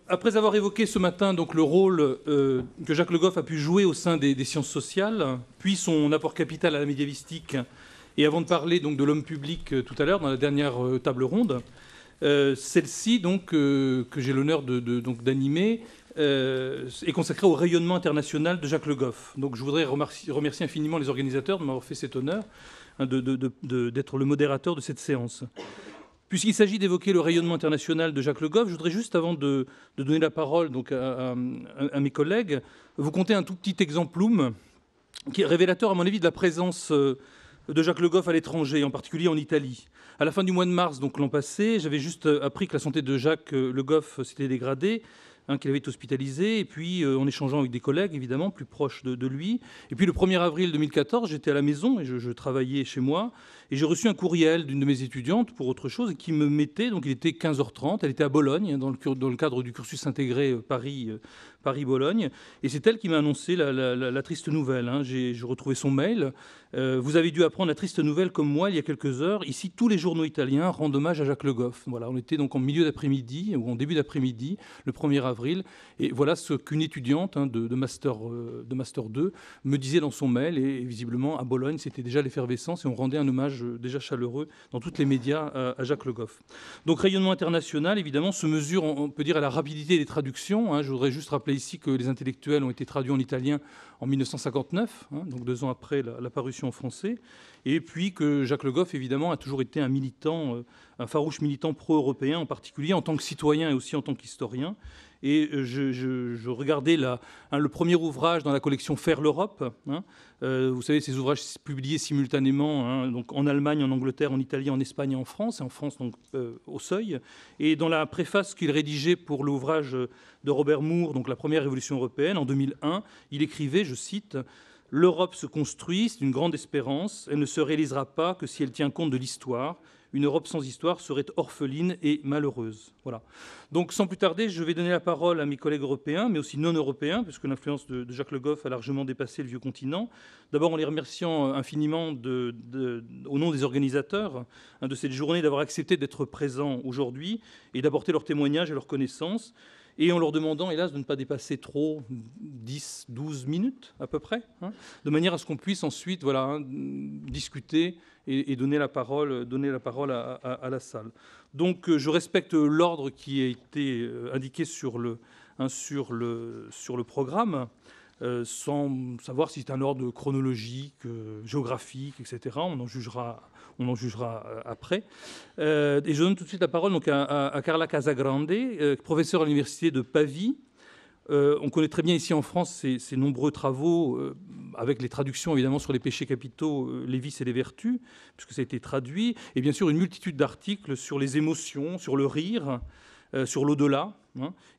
après avoir évoqué ce matin donc, le rôle que Jacques Le Goff a pu jouer au sein des sciences sociales, puis son apport capital à la médiévistique, et avant de parler donc, de l'homme public tout à l'heure, dans la dernière table ronde, celle-ci, donc, que j'ai l'honneur d'animer, est consacrée au rayonnement international de Jacques Le Goff. Donc je voudrais remercier infiniment les organisateurs de m'avoir fait cet honneur d'être le modérateur de cette séance. Puisqu'il s'agit d'évoquer le rayonnement international de Jacques Le Goff, je voudrais juste, avant de donner la parole donc, à mes collègues, vous conter un tout petit exemplum qui est révélateur, à mon avis, de la présence de Jacques Le Goff à l'étranger, en particulier en Italie. À la fin du mois de mars, donc l'an passé, j'avais juste appris que la santé de Jacques Le Goff s'était dégradée, qu'il avait été hospitalisé, et puis en échangeant avec des collègues, évidemment, plus proches de lui. Et puis le 1er avril 2014, j'étais à la maison, et je travaillais chez moi, et j'ai reçu un courriel d'une de mes étudiantes pour autre chose, qui me mettait, donc il était 15h30, elle était à Bologne, dans le cadre du cursus intégré Paris-Bologne, et c'est elle qui m'a annoncé la triste nouvelle. J'ai retrouvé son mail. Vous avez dû apprendre la triste nouvelle comme moi il y a quelques heures. Ici, tous les journaux italiens rendent hommage à Jacques Le Goff. Voilà, on était donc en milieu d'après-midi, ou en début d'après-midi, le 1er avril, et voilà ce qu'une étudiante de Master 2 me disait dans son mail, et visiblement à Bologne, c'était déjà l'effervescence, et on rendait un hommage déjà chaleureux dans tous les médias à Jacques Le Goff. Donc rayonnement international, évidemment, se mesure, on peut dire, à la rapidité des traductions. Je voudrais juste rappeler ici que les intellectuels ont été traduits en italien en 1959, donc 2 ans après la parution en français, et puis que Jacques Le Goff, évidemment, a toujours été un militant, un farouche militant pro-européen, en particulier en tant que citoyen et aussi en tant qu'historien. Et je regardais le premier ouvrage dans la collection Faire l'Europe. Vous savez, ces ouvrages publiés simultanément donc en Allemagne, en Angleterre, en Italie, en Espagne et en France donc, au Seuil. Et dans la préface qu'il rédigeait pour l'ouvrage de Robert Moore, donc La première révolution européenne, en 2001, il écrivait, je cite, « L'Europe se construit, c'est une grande espérance, elle ne se réalisera pas que si elle tient compte de l'histoire. Une Europe sans histoire serait orpheline et malheureuse. » Voilà. Donc, sans plus tarder, je vais donner la parole à mes collègues européens, mais aussi non européens, puisque l'influence de Jacques Le Goff a largement dépassé le vieux continent. D'abord, en les remerciant infiniment au nom des organisateurs de cette journée d'avoir accepté d'être présents aujourd'hui et d'apporter leur témoignage et leur connaissance, et en leur demandant, hélas, de ne pas dépasser trop 10, 12 minutes à peu près, de manière à ce qu'on puisse ensuite discuter et donner la parole à la salle. Donc je respecte l'ordre qui a été indiqué sur le programme, sans savoir si c'est un ordre chronologique, géographique, etc. On en jugera après. Et je donne tout de suite la parole donc, à Carla Casagrande, professeure à l'université de Pavie. On connaît très bien ici en France ces nombreux travaux, avec les traductions évidemment sur les péchés capitaux, les vices et les vertus, puisque ça a été traduit, et bien sûr une multitude d'articles sur les émotions, sur le rire, sur l'au-delà,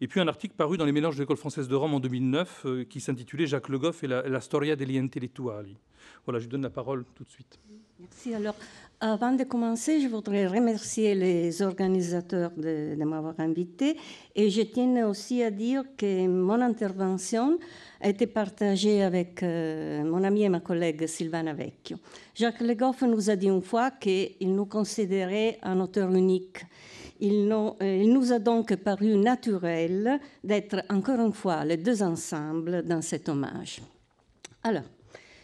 et puis un article paru dans les Mélanges de l'École française de Rome en 2009 qui s'intitulait « Jacques Le Goff et la storia degli intellettuali ». Voilà, je donne la parole tout de suite. Merci. Alors, avant de commencer, je voudrais remercier les organisateurs de m'avoir invité. Et je tiens aussi à dire que mon intervention a été partagée avec mon ami et ma collègue Silvana Vecchio. Jacques Le Goff nous a dit une fois qu'il nous considérait un auteur unique. Il nous a donc paru naturel d'être encore une fois les deux ensemble dans cet hommage. Alors,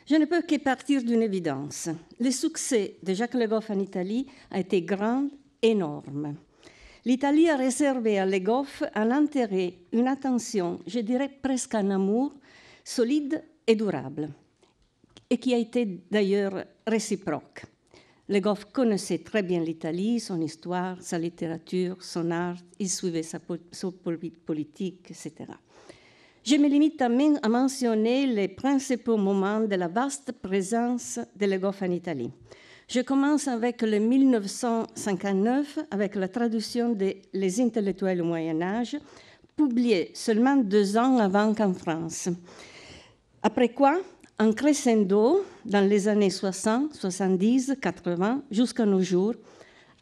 je ne peux que partir d'une évidence. Le succès de Jacques Le Goff en Italie a été grand, énorme. L'Italie a réservé à Le Goff un intérêt, une attention, je dirais presque un amour solide et durable, et qui a été d'ailleurs réciproque. Le Goff connaissait très bien l'Italie, son histoire, sa littérature, son art, il suivait sa politique, etc. Je me limite à mentionner les principaux moments de la vaste présence de Le Goff en Italie. Je commence avec le 1959, avec la traduction de Les intellectuels au Moyen-Âge, publiée seulement 2 ans avant qu'en France. Après quoi, un crescendo dans les années 60, 70, 80, jusqu'à nos jours,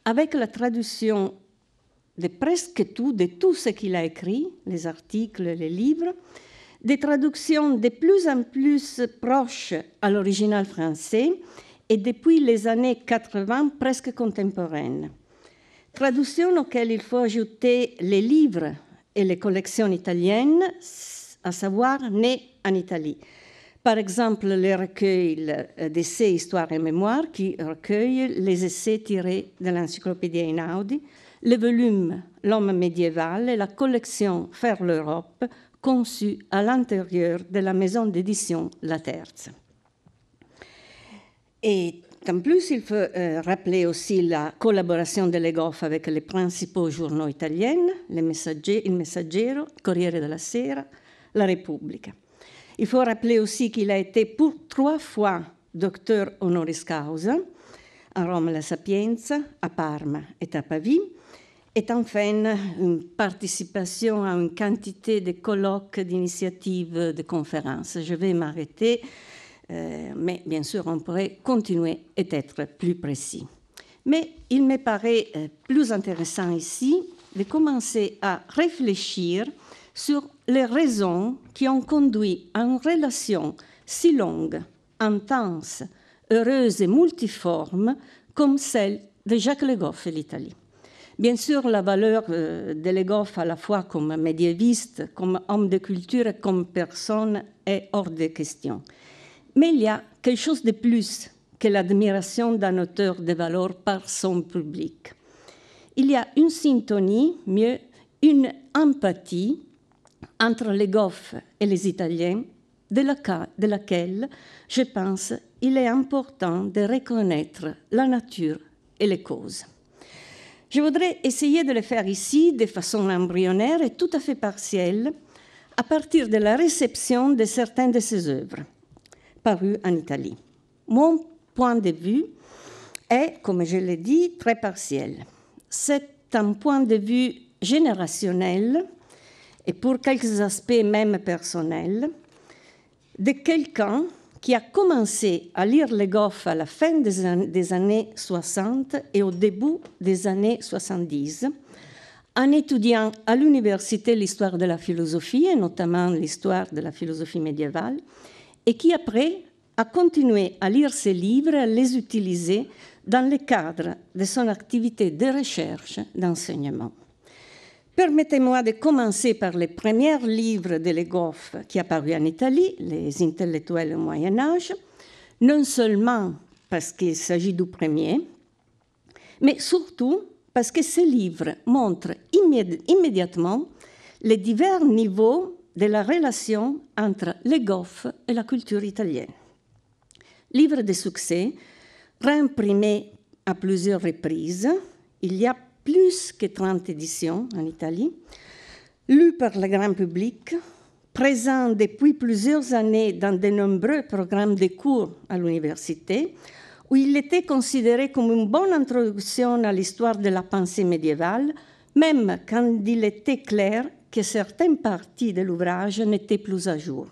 avec la traduction de presque tout, de tout ce qu'il a écrit, les articles, les livres, des traductions de plus en plus proches à l'original français et depuis les années 80 presque contemporaines. Traductions auxquelles il faut ajouter les livres et les collections italiennes, à savoir nées en Italie. Par exemple, le recueil d'essais Histoire et Mémoire, qui recueille les essais tirés de l'Encyclopédie Einaudi, le volume L'homme médiéval et la collection Faire l'Europe, conçue à l'intérieur de la maison d'édition La Terza. Et en plus, il faut rappeler aussi la collaboration de Legoff avec les principaux journaux italiens, Il Messaggero, Corriere della Sera, La Repubblica. Il faut rappeler aussi qu'il a été pour 3 fois docteur honoris causa, à Rome La Sapienza, à Parme et à Pavie, et enfin une participation à une quantité de colloques, d'initiatives, de conférences. Je vais m'arrêter, mais bien sûr, on pourrait continuer et être plus précis. Mais il me paraît plus intéressant ici de commencer à réfléchir sur les raisons qui ont conduit à une relation si longue, intense, heureuse et multiforme comme celle de Jacques Le Goff et l'Italie. Bien sûr, la valeur de Le Goff à la fois comme médiéviste, comme homme de culture et comme personne est hors de question. Mais il y a quelque chose de plus que l'admiration d'un auteur de valeur par son public. Il y a une syntonie, mieux, une empathie entre Le Goff et les Italiens, de laquelle, je pense, il est important de reconnaître la nature et les causes. Je voudrais essayer de le faire ici de façon embryonnaire et tout à fait partielle, à partir de la réception de certaines de ses œuvres, parues en Italie. Mon point de vue est, comme je l'ai dit, très partiel. C'est un point de vue générationnel et pour quelques aspects même personnels, de quelqu'un qui a commencé à lire Le Goff à la fin des années 60 et au début des années 70, en étudiant à l'université l'histoire de la philosophie, et notamment l'histoire de la philosophie médiévale, et qui après a continué à lire ses livres et à les utiliser dans le cadre de son activité de recherche d'enseignement. Permettez-moi de commencer par les premiers livres de Le Goff qui apparus en Italie, Les intellectuels au Moyen-Âge, non seulement parce qu'il s'agit du premier, mais surtout parce que ces livres montrent immédiatement les divers niveaux de la relation entre Le Goff et la culture italienne. Livre de succès, réimprimé à plusieurs reprises, il y a plus que 30 éditions en Italie, lu par le grand public, présent depuis plusieurs années dans de nombreux programmes de cours à l'université, où il était considéré comme une bonne introduction à l'histoire de la pensée médiévale, même quand il était clair que certaines parties de l'ouvrage n'étaient plus à jour.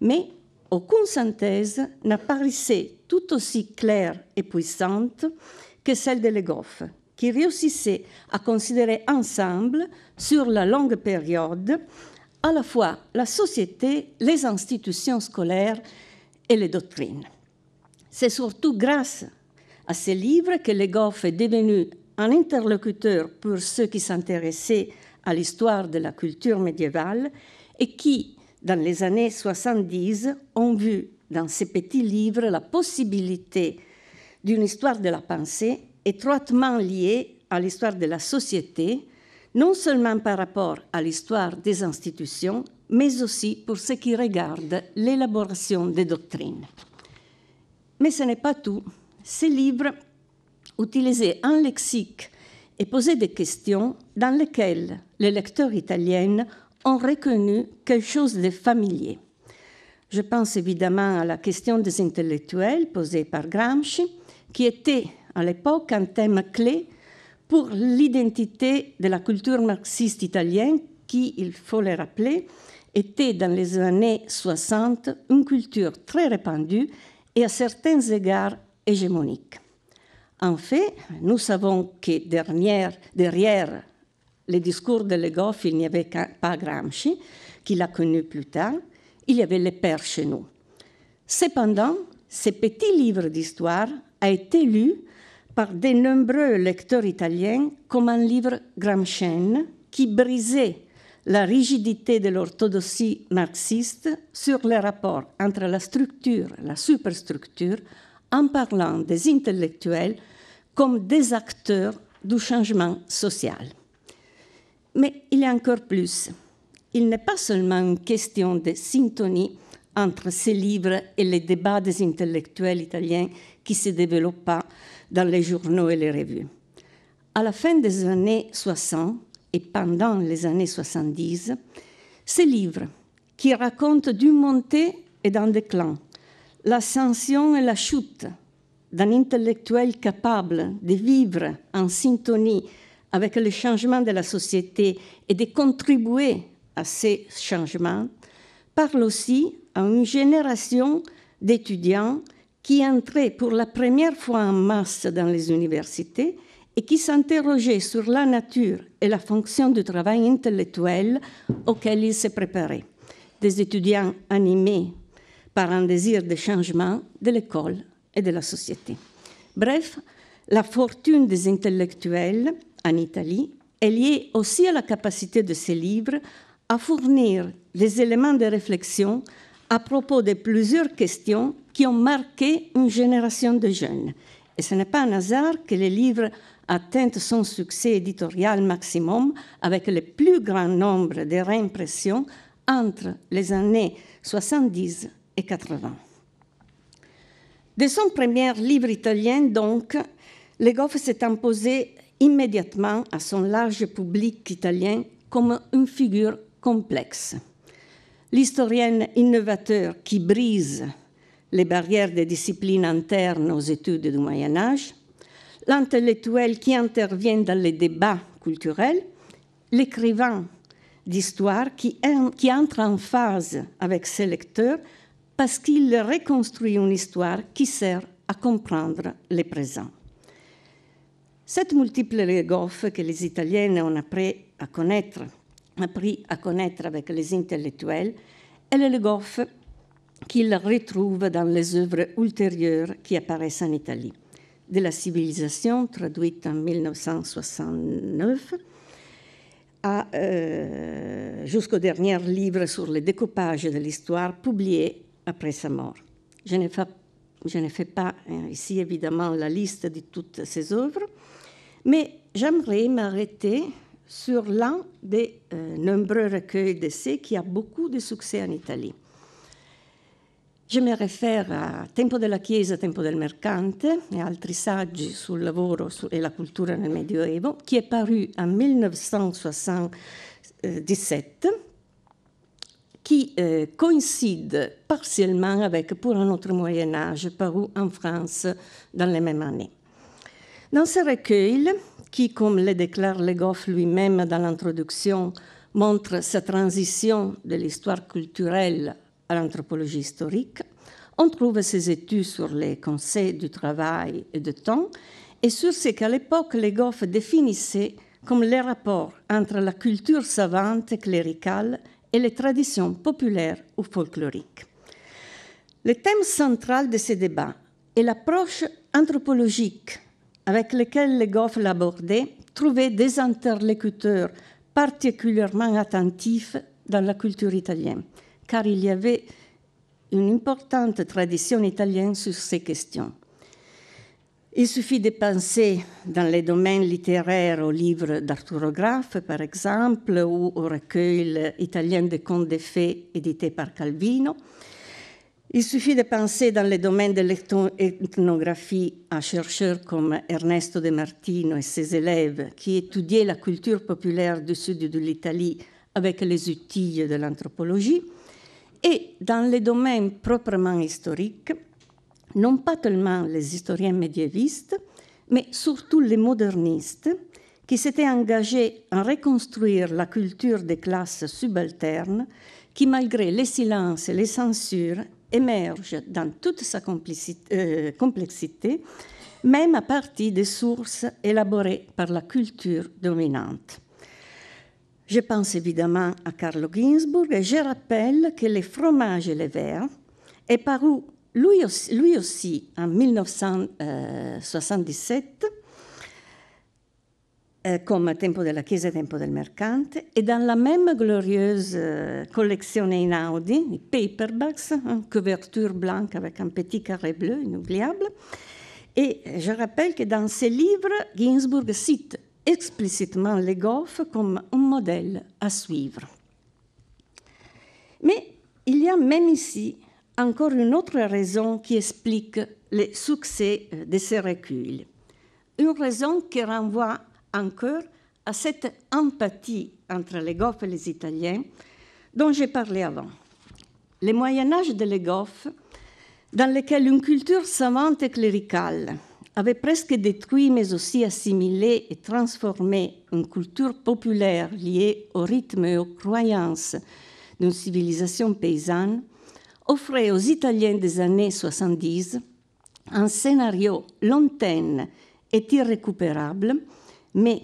Mais aucune synthèse n'apparaissait tout aussi claire et puissante que celle de Le Goff, qui réussissait à considérer ensemble, sur la longue période, à la fois la société, les institutions scolaires et les doctrines. C'est surtout grâce à ces livres que Le Goff est devenu un interlocuteur pour ceux qui s'intéressaient à l'histoire de la culture médiévale et qui, dans les années 70, ont vu dans ces petits livres la possibilité d'une histoire de la pensée étroitement liée à l'histoire de la société, non seulement par rapport à l'histoire des institutions, mais aussi pour ce qui regarde l'élaboration des doctrines. Mais ce n'est pas tout. Ces livres utilisaient un lexique et posaient des questions dans lesquelles les lecteurs italiens ont reconnu quelque chose de familier. Je pense évidemment à la question des intellectuels posée par Gramsci, qui était à l'époque un thème clé pour l'identité de la culture marxiste italienne qui, il faut le rappeler, était dans les années 60 une culture très répandue et à certains égards hégémonique. En fait, nous savons que derrière les discours de Le Goff, il n'y avait pas Gramsci, qui l'a connu plus tard, il y avait le père chez nous. Cependant, ce petit livre d'histoire a été lu par de nombreux lecteurs italiens comme un livre gramscien qui brisait la rigidité de l'orthodoxie marxiste sur les rapports entre la structure et la superstructure, en parlant des intellectuels comme des acteurs du changement social. Mais il y a encore plus. Il n'est pas seulement une question de syntonie entre ces livres et les débats des intellectuels italiens qui se développaient dans les journaux et les revues. À la fin des années 60 et pendant les années 70, ces livres qui racontent d'une montée et d'un déclin, l'ascension et la chute d'un intellectuel capable de vivre en syntonie avec les changements de la société et de contribuer à ces changements, parlent aussi à une génération d'étudiants qui entraient pour la première fois en masse dans les universités et qui s'interrogeaient sur la nature et la fonction du travail intellectuel auquel ils se préparaient. Des étudiants animés par un désir de changement de l'école et de la société. Bref, la fortune des intellectuels en Italie est liée aussi à la capacité de ces livres à fournir des éléments de réflexion à propos de plusieurs questions qui ont marqué une génération de jeunes. Et ce n'est pas un hasard que les livres atteignent son succès éditorial maximum avec le plus grand nombre de réimpressions entre les années 70 et 80. De son premier livre italien, donc, Le Goff s'est imposé immédiatement à son large public italien comme une figure complexe. L'historien innovateur qui brise les barrières des disciplines internes aux études du Moyen-Âge, l'intellectuel qui intervient dans les débats culturels, l'écrivain d'histoire qui entre en phase avec ses lecteurs parce qu'il reconstruit une histoire qui sert à comprendre le présent. Cette multiple Goff que les Italiens ont appris à connaître avec les intellectuels est le Goff qu'ils retrouvent dans les œuvres ultérieures qui apparaissent en Italie. De la civilisation, traduite en 1969, jusqu'au dernier livre sur le découpage de l'histoire publié après sa mort. Je ne fais pas ici évidemment la liste de toutes ces œuvres, mais j'aimerais m'arrêter sur l'un des nombreux recueils d'essais qui a beaucoup de succès en Italie. Je me réfère a Tempo della Chiesa, Tempo del Mercante et altri saggi sul lavoro e la cultura nel Medioevo, qui est paru en 1977, qui coïncide partiellement avec Pour un autre Moyen-Âge, paru en France dans les mêmes années. Dans ce recueil, qui, comme le déclare Le Goff lui-même dans l'introduction, montre sa transition de l'histoire culturelle à l'anthropologie historique, on trouve ses études sur les concepts du travail et du temps et sur ce qu'à l'époque Le Goff définissait comme les rapports entre la culture savante cléricale et les traditions populaires ou folkloriques. Le thème central de ces débats est l'approche anthropologique avec laquelle Le Goff l'abordait, trouvait des interlocuteurs particulièrement attentifs dans la culture italienne, car il y avait une importante tradition italienne sur ces questions. Il suffit de penser dans les domaines littéraires aux livres d'Arturo Graf, par exemple, ou au recueil italien de contes de fées édité par Calvino. Il suffit de penser dans les domaines de l'ethnographie à chercheurs comme Ernesto De Martino et ses élèves qui étudiaient la culture populaire du sud de l'Italie avec les outils de l'anthropologie. Et dans les domaines proprement historiques, non pas tellement les historiens médiévistes, mais surtout les modernistes qui s'étaient engagés à reconstruire la culture des classes subalternes qui, malgré les silences et les censures, émerge dans toute sa complexité, même à partir des sources élaborées par la culture dominante. Je pense évidemment à Carlo Ginzburg et je rappelle que Les fromages et les vers est paru lui aussi en 1977 comme Tempo della Chiesa et Tempo del Mercante, et dans la même glorieuse collection Einaudi, les paperbacks, couverture blanche avec un petit carré bleu inoubliable. Et je rappelle que dans ces livres, Ginsburg cite explicitement Le Goff comme un modèle à suivre. Mais il y a même ici encore une autre raison qui explique le succès de ces recueils. Une raison qui renvoie encore à cette empathie entre les Goff et les Italiens dont j'ai parlé avant. Le Moyen-Âge de Le Goff, dans lequel une culture savante et cléricale avait presque détruit mais aussi assimilé et transformé une culture populaire liée au rythme et aux croyances d'une civilisation paysanne, offrait aux Italiens des années 70 un scénario lointain et irrécupérable, mais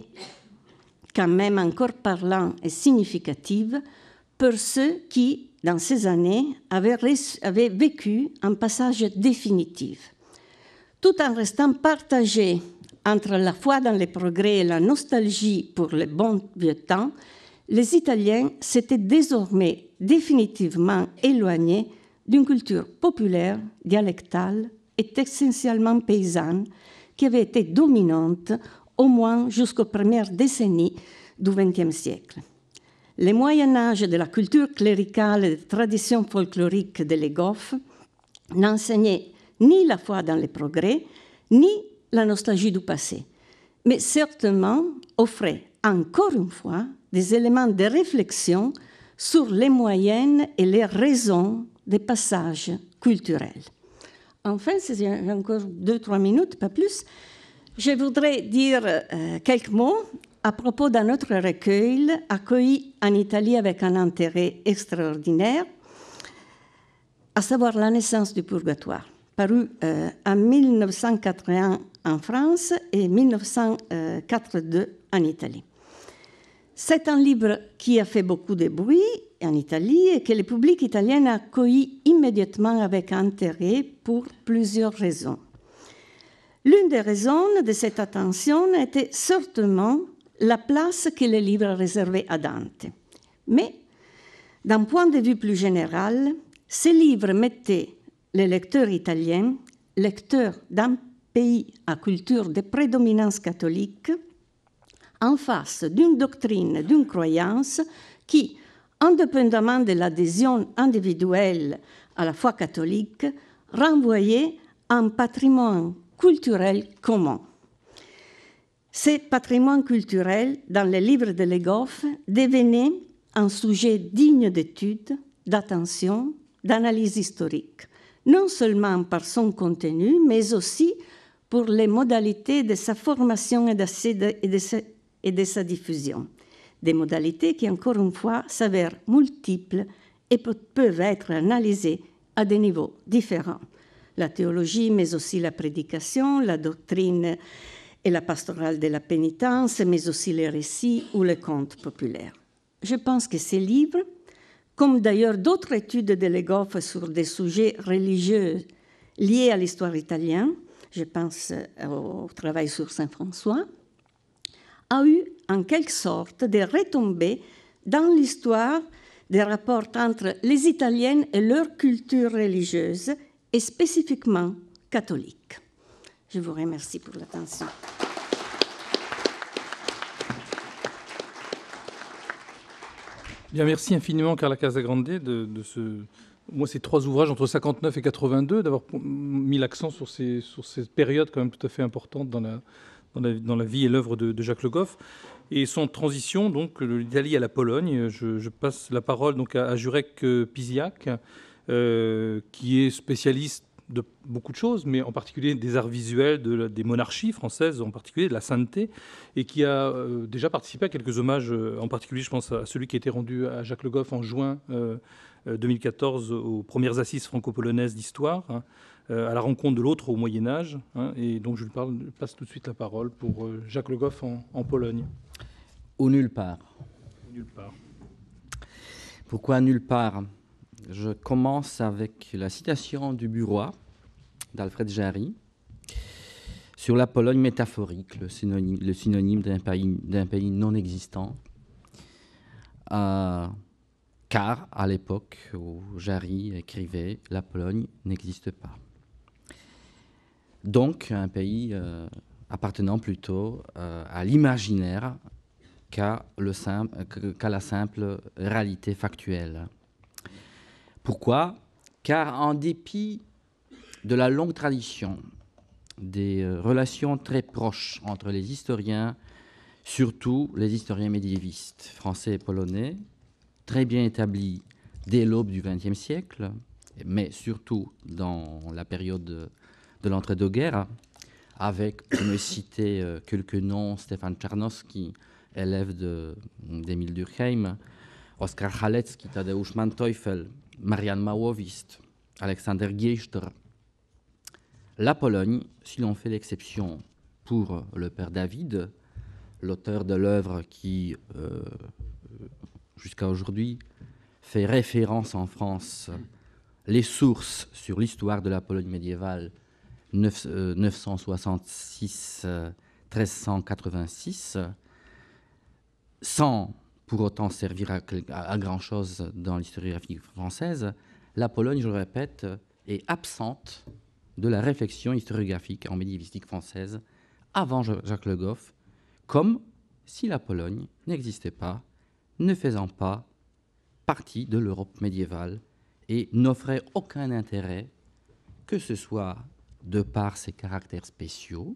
quand même encore parlant et significatif pour ceux qui, dans ces années, avaient vécu un passage définitif. Tout en restant partagés entre la foi dans les progrès et la nostalgie pour le bon vieux temps, les Italiens s'étaient désormais définitivement éloignés d'une culture populaire, dialectale et essentiellement paysanne qui avait été dominante au moins jusqu'aux premières décennies du XXe siècle. Le Moyen-Âge de la culture cléricale et des traditions folkloriques de Le Goff n'enseignait ni la foi dans les progrès, ni la nostalgie du passé, mais certainement offrait encore une fois des éléments de réflexion sur les moyennes et les raisons des passages culturels. Enfin, si j'ai encore 2-3 minutes, pas plus, je voudrais dire quelques mots à propos d'un autre recueil accueilli en Italie avec un intérêt extraordinaire, à savoir La naissance du purgatoire, paru en 1981 en France et 1982 en Italie. C'est un livre qui a fait beaucoup de bruit en Italie et que le public italien a accueilli immédiatement avec intérêt pour plusieurs raisons. L'une des raisons de cette attention était certainement la place que le livre réservait à Dante. Mais, d'un point de vue plus général, ce livre mettait les lecteurs italiens, lecteurs d'un pays à culture de prédominance catholique, en face d'une doctrine, d'une croyance qui, indépendamment de l'adhésion individuelle à la foi catholique, renvoyait un patrimoine culturel commun. Ce patrimoine culturel, dans les livres de Le Goff, devenait un sujet digne d'étude, d'attention, d'analyse historique, non seulement par son contenu, mais aussi pour les modalités de sa formation et de sa diffusion. Des modalités qui, encore une fois, s'avèrent multiples et peuvent être analysées à des niveaux différents. La théologie, mais aussi la prédication, la doctrine et la pastorale de la pénitence, mais aussi les récits ou les contes populaires. Je pense que ces livres, comme d'ailleurs d'autres études de Le Goff sur des sujets religieux liés à l'histoire italienne, je pense au travail sur Saint François, a eu en quelque sorte des retombées dans l'histoire des rapports entre les Italiennes et leur culture religieuse, et spécifiquement catholique. Je vous remercie pour l'attention. Bien, merci infiniment, Carla Casagrande, de ces 3 ouvrages entre 59 et 82, d'avoir mis l'accent sur cette période quand même tout à fait importante dans la vie et l'œuvre de Jacques Le Goff. Et sans transition, donc, l'Italie à la Pologne, je passe la parole donc à Jurek Piziak, qui est spécialiste de beaucoup de choses, mais en particulier des arts visuels, des monarchies françaises, en particulier de la sainteté, et qui a déjà participé à quelques hommages, en particulier je pense à celui qui a été rendu à Jacques Le Goff en juin 2014 aux premières assises franco-polonaises d'histoire, à la rencontre de l'autre au Moyen-Âge. Et donc je passe tout de suite la parole pour Jacques Le Goff en Pologne. Ou nulle part. Nulle part. Pourquoi nulle part? Je commence avec la citation du Bureau d'Alfred Jarry. sur la Pologne métaphorique, le synonyme d'un pays non existant, car à l'époque où Jarry écrivait, la Pologne n'existe pas. Donc un pays appartenant plutôt à l'imaginaire qu'à la simple réalité factuelle. Pourquoi ? Car en dépit de la longue tradition des relations très proches entre les historiens, surtout les historiens médiévistes français et polonais, très bien établis dès l'aube du XXe siècle, mais surtout dans la période de l'entre-deux-guerres, avec, pour ne citer quelques noms, Stefan Czarnowski, élève d'Emil Durkheim, Oskar Halecki, Tadeusz Manteuffel, Marian Małowist, Aleksander Giejsztor. La Pologne, si l'on fait l'exception pour le père David, l'auteur de l'œuvre qui, jusqu'à aujourd'hui, fait référence en France les sources sur l'histoire de la Pologne médiévale 966-1386, sans pour autant servir à grand-chose dans l'historiographie française, la Pologne, je le répète, est absente de la réflexion historiographique en médiévistique française avant Jacques Le Goff, comme si la Pologne n'existait pas, ne faisant pas partie de l'Europe médiévale et n'offrait aucun intérêt, que ce soit de par ses caractères spéciaux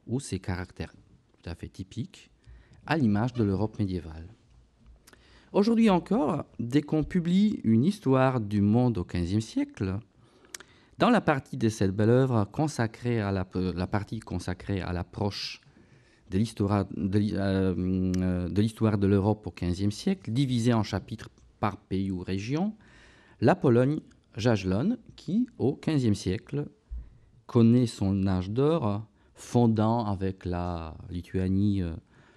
ou ses caractères tout à fait typiques, à l'image de l'Europe médiévale. Aujourd'hui encore, dès qu'on publie une histoire du monde au XVe siècle, dans la partie de cette belle œuvre consacrée à la partie consacrée à l'approche de l'histoire de l'Europe au XVe siècle, divisée en chapitres par pays ou région, la Pologne Jagiellonne, qui, au XVe siècle, connaît son âge d'or, fondant avec la Lituanie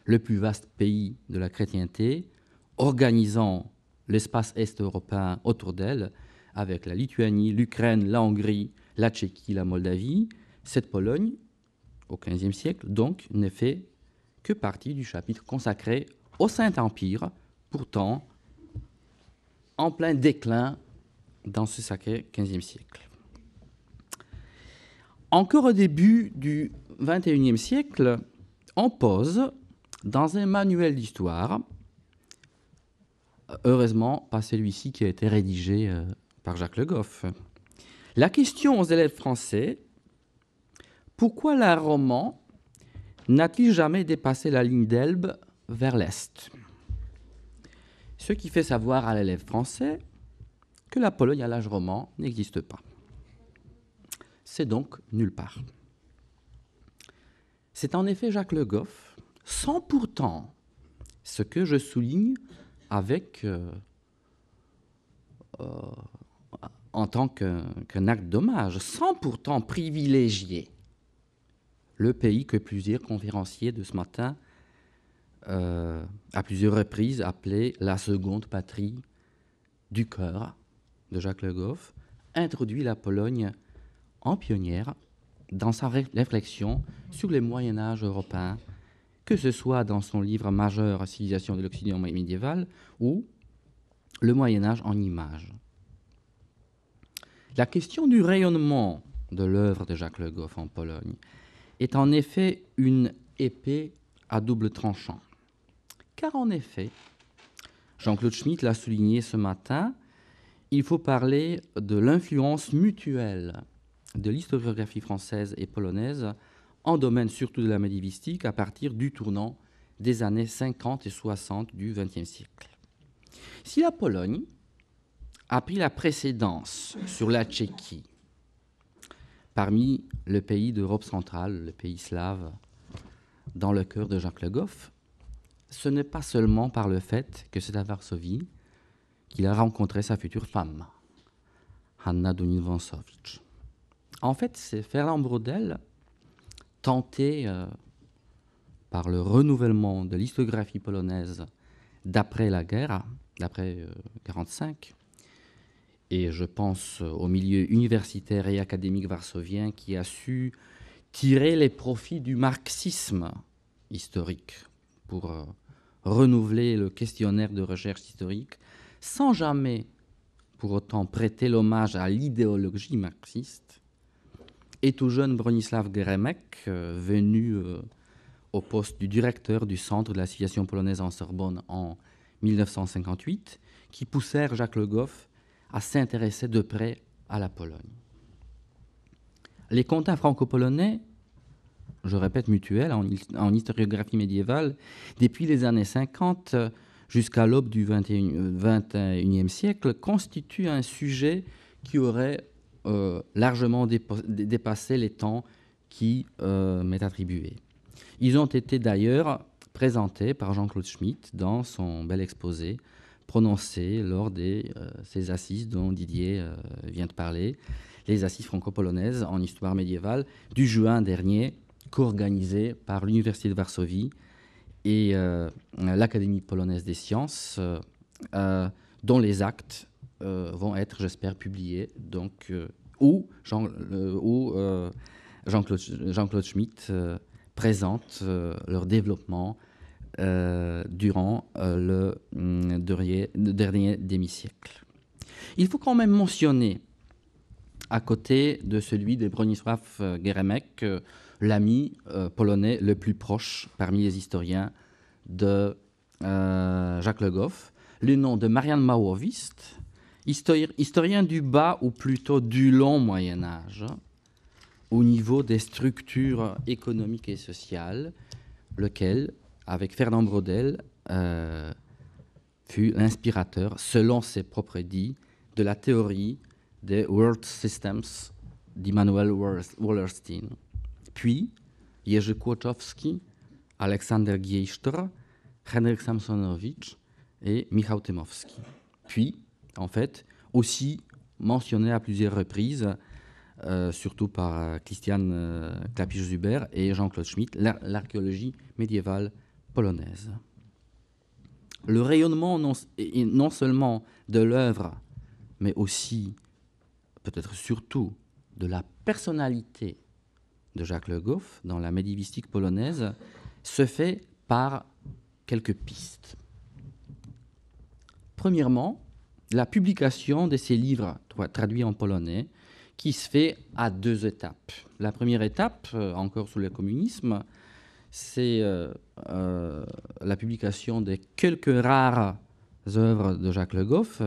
le plus vaste pays de la chrétienté, organisant l'espace est-européen autour d'elle, avec la Lituanie, l'Ukraine, la Hongrie, la Tchéquie, la Moldavie. Cette Pologne, au XVe siècle, donc, ne fait que partie du chapitre consacré au Saint-Empire, pourtant en plein déclin dans ce sacré XVe siècle. Encore au début du XXIe siècle, on pose dans un manuel d'histoire, heureusement pas celui-ci qui a été rédigé par Jacques Le Goff, la question aux élèves français: pourquoi l'art roman n'a-t-il jamais dépassé la ligne d'Elbe vers l'Est? Ce qui fait savoir à l'élève français que la Pologne à l'âge roman n'existe pas. C'est donc nulle part. C'est en effet Jacques Le Goff, sans pourtant, ce que je souligne avec, en tant qu'un acte d'hommage, sans pourtant privilégier le pays que plusieurs conférenciers de ce matin, à plusieurs reprises, appelaient la seconde patrie du cœur de Jacques Le Goff, introduit la Pologne en pionnière dans sa réflexion sur le Moyen-Âge européen, que ce soit dans son livre majeur « Civilisation de l'Occident médiéval » ou le Moyen-Âge en images. La question du rayonnement de l'œuvre de Jacques Le Goff en Pologne est en effet une épée à double tranchant. Car en effet, Jean-Claude Schmitt l'a souligné ce matin, il faut parler de l'influence mutuelle de l'historiographie française et polonaise en domaine surtout de la médiévistique à partir du tournant des années 50 et 60 du XXe siècle. Si la Pologne a pris la précédence sur la Tchéquie parmi les pays d'Europe centrale, les pays slaves, dans le cœur de Jacques Le Goff, ce n'est pas seulement par le fait que c'est à Varsovie qu'il a rencontré sa future femme, Hanna Dunil-Wąsowicz. En fait, c'est Fernand Braudel, tenté par le renouvellement de l'historiographie polonaise d'après la guerre, d'après 1945, et je pense au milieu universitaire et académique varsovien qui a su tirer les profits du marxisme historique pour renouveler le questionnaire de recherche historique, sans jamais pour autant prêter l'hommage à l'idéologie marxiste. Et tout jeune Bronislaw Geremek, venu au poste du directeur du Centre de la civilisation polonaise en Sorbonne en 1958, qui poussèrent Jacques Le Goff à s'intéresser de près à la Pologne. Les contacts franco-polonais, je répète mutuels, en historiographie médiévale, depuis les années 50 jusqu'à l'aube du XXIe siècle, constituent un sujet qui aurait largement dépassé les temps qui m'est attribué. Ils ont été d'ailleurs présentés par Jean-Claude Schmitt dans son bel exposé prononcé lors de ces assises dont Didier vient de parler, les assises franco-polonaises en histoire médiévale du juin dernier, co-organisées par l'Université de Varsovie et l'Académie polonaise des sciences, dont les actes vont être, j'espère, publiés, donc, où Jean-Claude Schmitt présente leur développement durant le dernier demi-siècle. Il faut quand même mentionner, à côté de celui de Bronisław Geremek, l'ami polonais le plus proche parmi les historiens de Jacques Le Goff, le nom de Marian Małowist, historien du bas ou plutôt du long Moyen-Âge, au niveau des structures économiques et sociales, lequel, avec Fernand Braudel, fut l'inspirateur, selon ses propres dits, de la théorie des World Systems d'Immanuel Wallerstein. Puis, Jerzy Kłoczowski, Aleksander Giejsztor, Henryk Samsonowicz et Michał Tymowski. Puis, en fait, aussi mentionné à plusieurs reprises, surtout par Christian Klapisz-Zuber et Jean-Claude Schmitt, l'archéologie médiévale polonaise. Le rayonnement non seulement de l'œuvre, mais aussi, peut-être surtout, de la personnalité de Jacques Le Goff dans la médiévistique polonaise se fait par quelques pistes. Premièrement, la publication de ces livres traduits en polonais qui se fait à deux étapes. La première étape, encore sous le communisme, c'est la publication de quelques rares œuvres de Jacques Le Goff.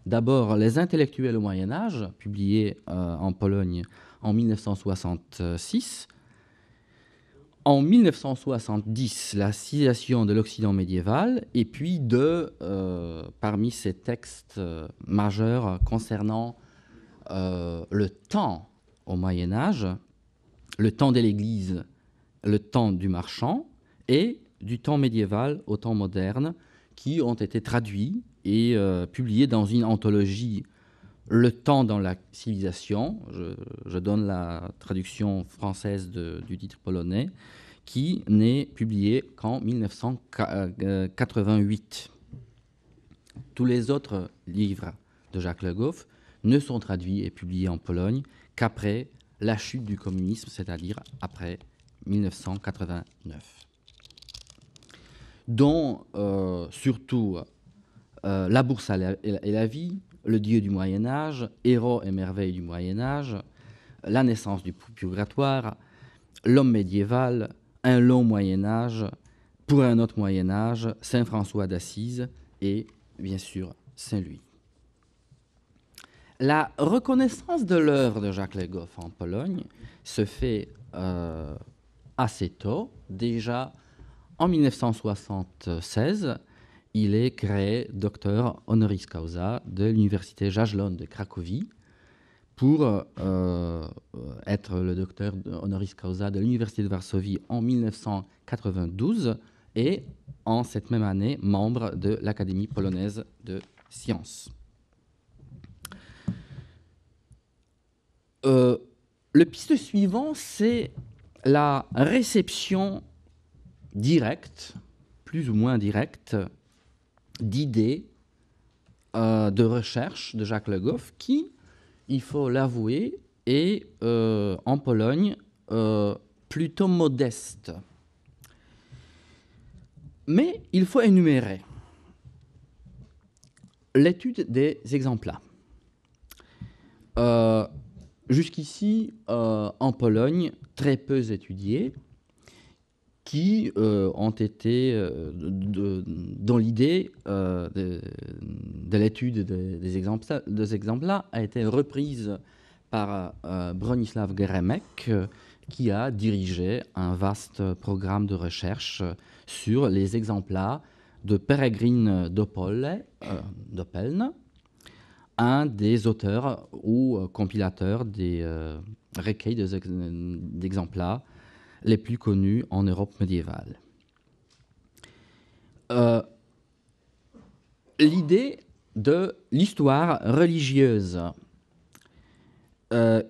D'abord, Les intellectuels au Moyen-Âge, publié en Pologne en 1966. En 1970, La civilisation de l'Occident médiéval, et puis parmi ces textes majeurs concernant le temps au Moyen-Âge, le temps de l'Église, le temps du marchand, et du temps médiéval au temps moderne, qui ont été traduits et publiés dans une anthologie Le temps dans la civilisation, je donne la traduction française du titre polonais, qui n'est publié qu'en 1988. Tous les autres livres de Jacques Le Goff ne sont traduits et publiés en Pologne qu'après la chute du communisme, c'est-à-dire après 1989. Dont surtout La bourse et la vie, Le Dieu du Moyen-Âge, Héros et merveilles du Moyen-Âge, La naissance du purgatoire, L'homme médiéval, Un long Moyen-Âge, Pour un autre Moyen-Âge, Saint François d'Assise et, bien sûr, Saint-Louis. La reconnaissance de l'œuvre de Jacques Le Goff en Pologne se fait assez tôt. Déjà en 1976, il est créé docteur honoris causa de l'université Jagiellon de Cracovie pour être le docteur honoris causa de l'université de Varsovie en 1992 et en cette même année membre de l'Académie polonaise de sciences. Le piste suivant, c'est la réception directe, plus ou moins directe, d'idées de recherche de Jacques Le Goff qui, il faut l'avouer, est en Pologne plutôt modeste. Mais il faut énumérer l'étude des exemples. Jusqu'ici, en Pologne, très peu étudiés, qui ont été, dont l'idée de l'étude des exemples-là a été reprise par Bronisław Geremek, qui a dirigé un vaste programme de recherche sur les exemples de Peregrine d'Oppeln, un des auteurs ou compilateurs des recueils d'exemplaires les plus connus en Europe médiévale. L'idée de l'histoire religieuse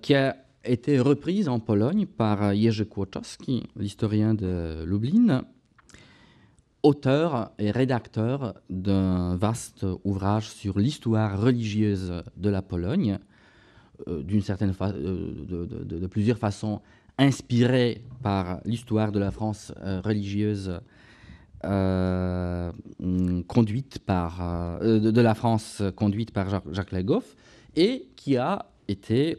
qui a été reprise en Pologne par Jerzy Kłoczowski, l'historien de Lublin, auteur et rédacteur d'un vaste ouvrage sur l'histoire religieuse de la Pologne, de plusieurs façons inspiré par l'histoire de la France religieuse conduite par Jacques Le Goff, et qui a été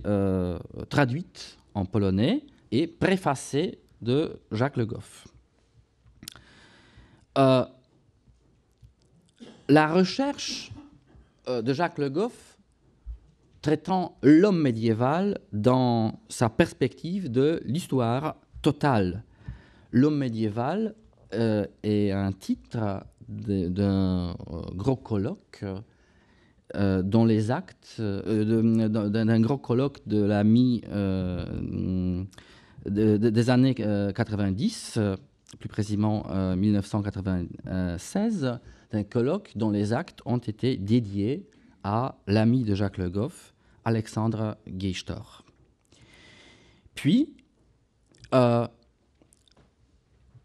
traduite en polonais et préfacée de Jacques Le Goff. La recherche de Jacques Le Goff traitant l'homme médiéval dans sa perspective de l'histoire totale. L'homme médiéval est un titre d'un gros colloque dont les actes, d'un gros colloque de la des années 90, plus précisément 1996, d'un colloque dont les actes ont été dédiés à l'ami de Jacques Le Goff, Alexandre Geisztor. Puis,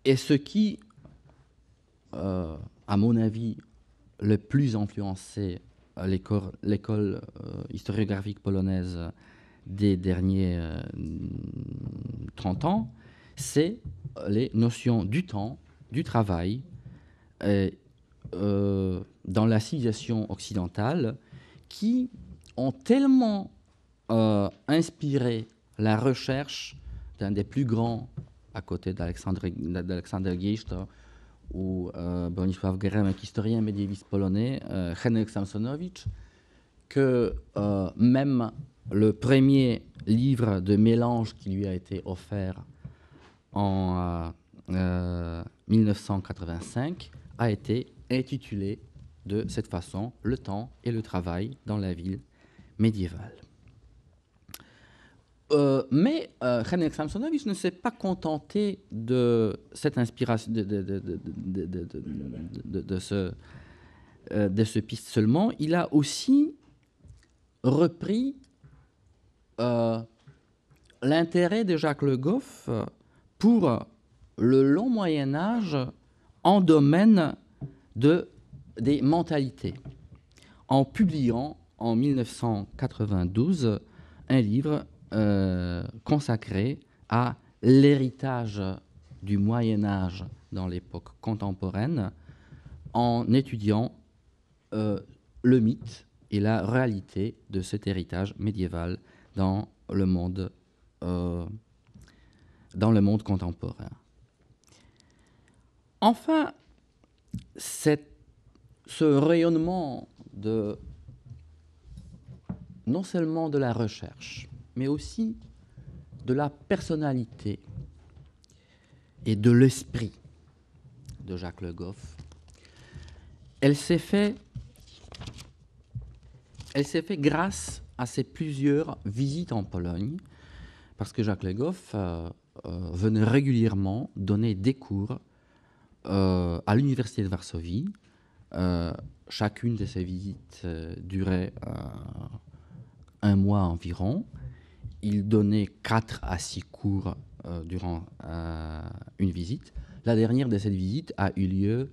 et ce qui, à mon avis, le plus influencé l'école historiographique polonaise des derniers 30 ans, c'est les notions du temps, du travail, dans la civilisation occidentale, qui ont tellement inspiré la recherche d'un des plus grands, à côté d'Alexandre Geisztor ou Bronisław Geremek, historien médiéviste polonais, Henryk Samsonowicz, que même le premier livre de mélange qui lui a été offert en 1985 a été intitulé de cette façon, Le temps et le travail dans la ville médiévale. Mais Henryk Samsonowicz ne s'est pas contenté de cette inspiration, de ce piste seulement. Il a aussi repris l'intérêt de Jacques Le Goff pour le long Moyen-Âge en domaine des mentalités, en publiant en 1992 un livre consacré à l'héritage du Moyen-Âge dans l'époque contemporaine, en étudiant le mythe et la réalité de cet héritage médiéval dans le monde contemporain. Enfin, ce rayonnement non seulement de la recherche, mais aussi de la personnalité et de l'esprit de Jacques Le Goff, elle s'est fait grâce à ses plusieurs visites en Pologne, parce que Jacques Le Goff venait régulièrement donner des cours à l'université de Varsovie. Chacune de ces visites durait 1 mois environ. Il donnait 4 à 6 cours durant une visite. La dernière de cette visite a eu lieu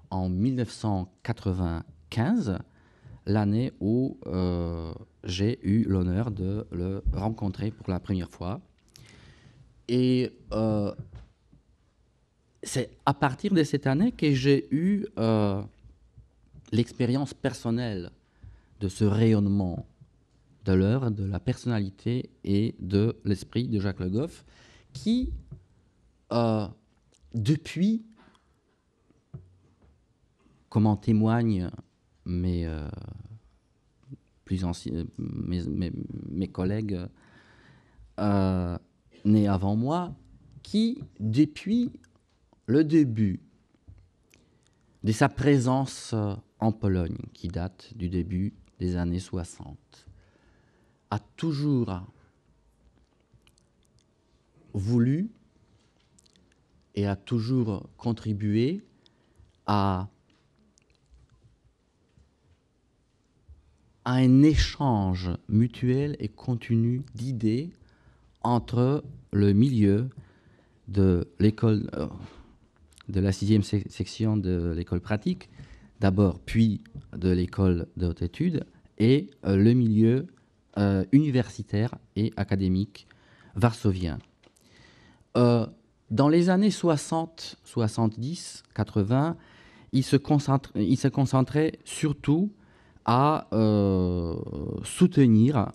en 1995, l'année où j'ai eu l'honneur de le rencontrer pour la première fois. Et c'est à partir de cette année que j'ai eu l'expérience personnelle de ce rayonnement de l'œuvre, de la personnalité et de l'esprit de Jacques Le Goff, qui, depuis, comme en témoignent mes collègues nés avant moi, qui, depuis le début de sa présence en Pologne, qui date du début des années 60, a toujours voulu et a toujours contribué à un échange mutuel et continu d'idées entre le milieu de l'école, de la 6e section de l'école pratique, d'abord, puis de l'école de haute études, et le milieu universitaire et académique varsovien. Dans les années 60, 70, 80, il se concentrait surtout à soutenir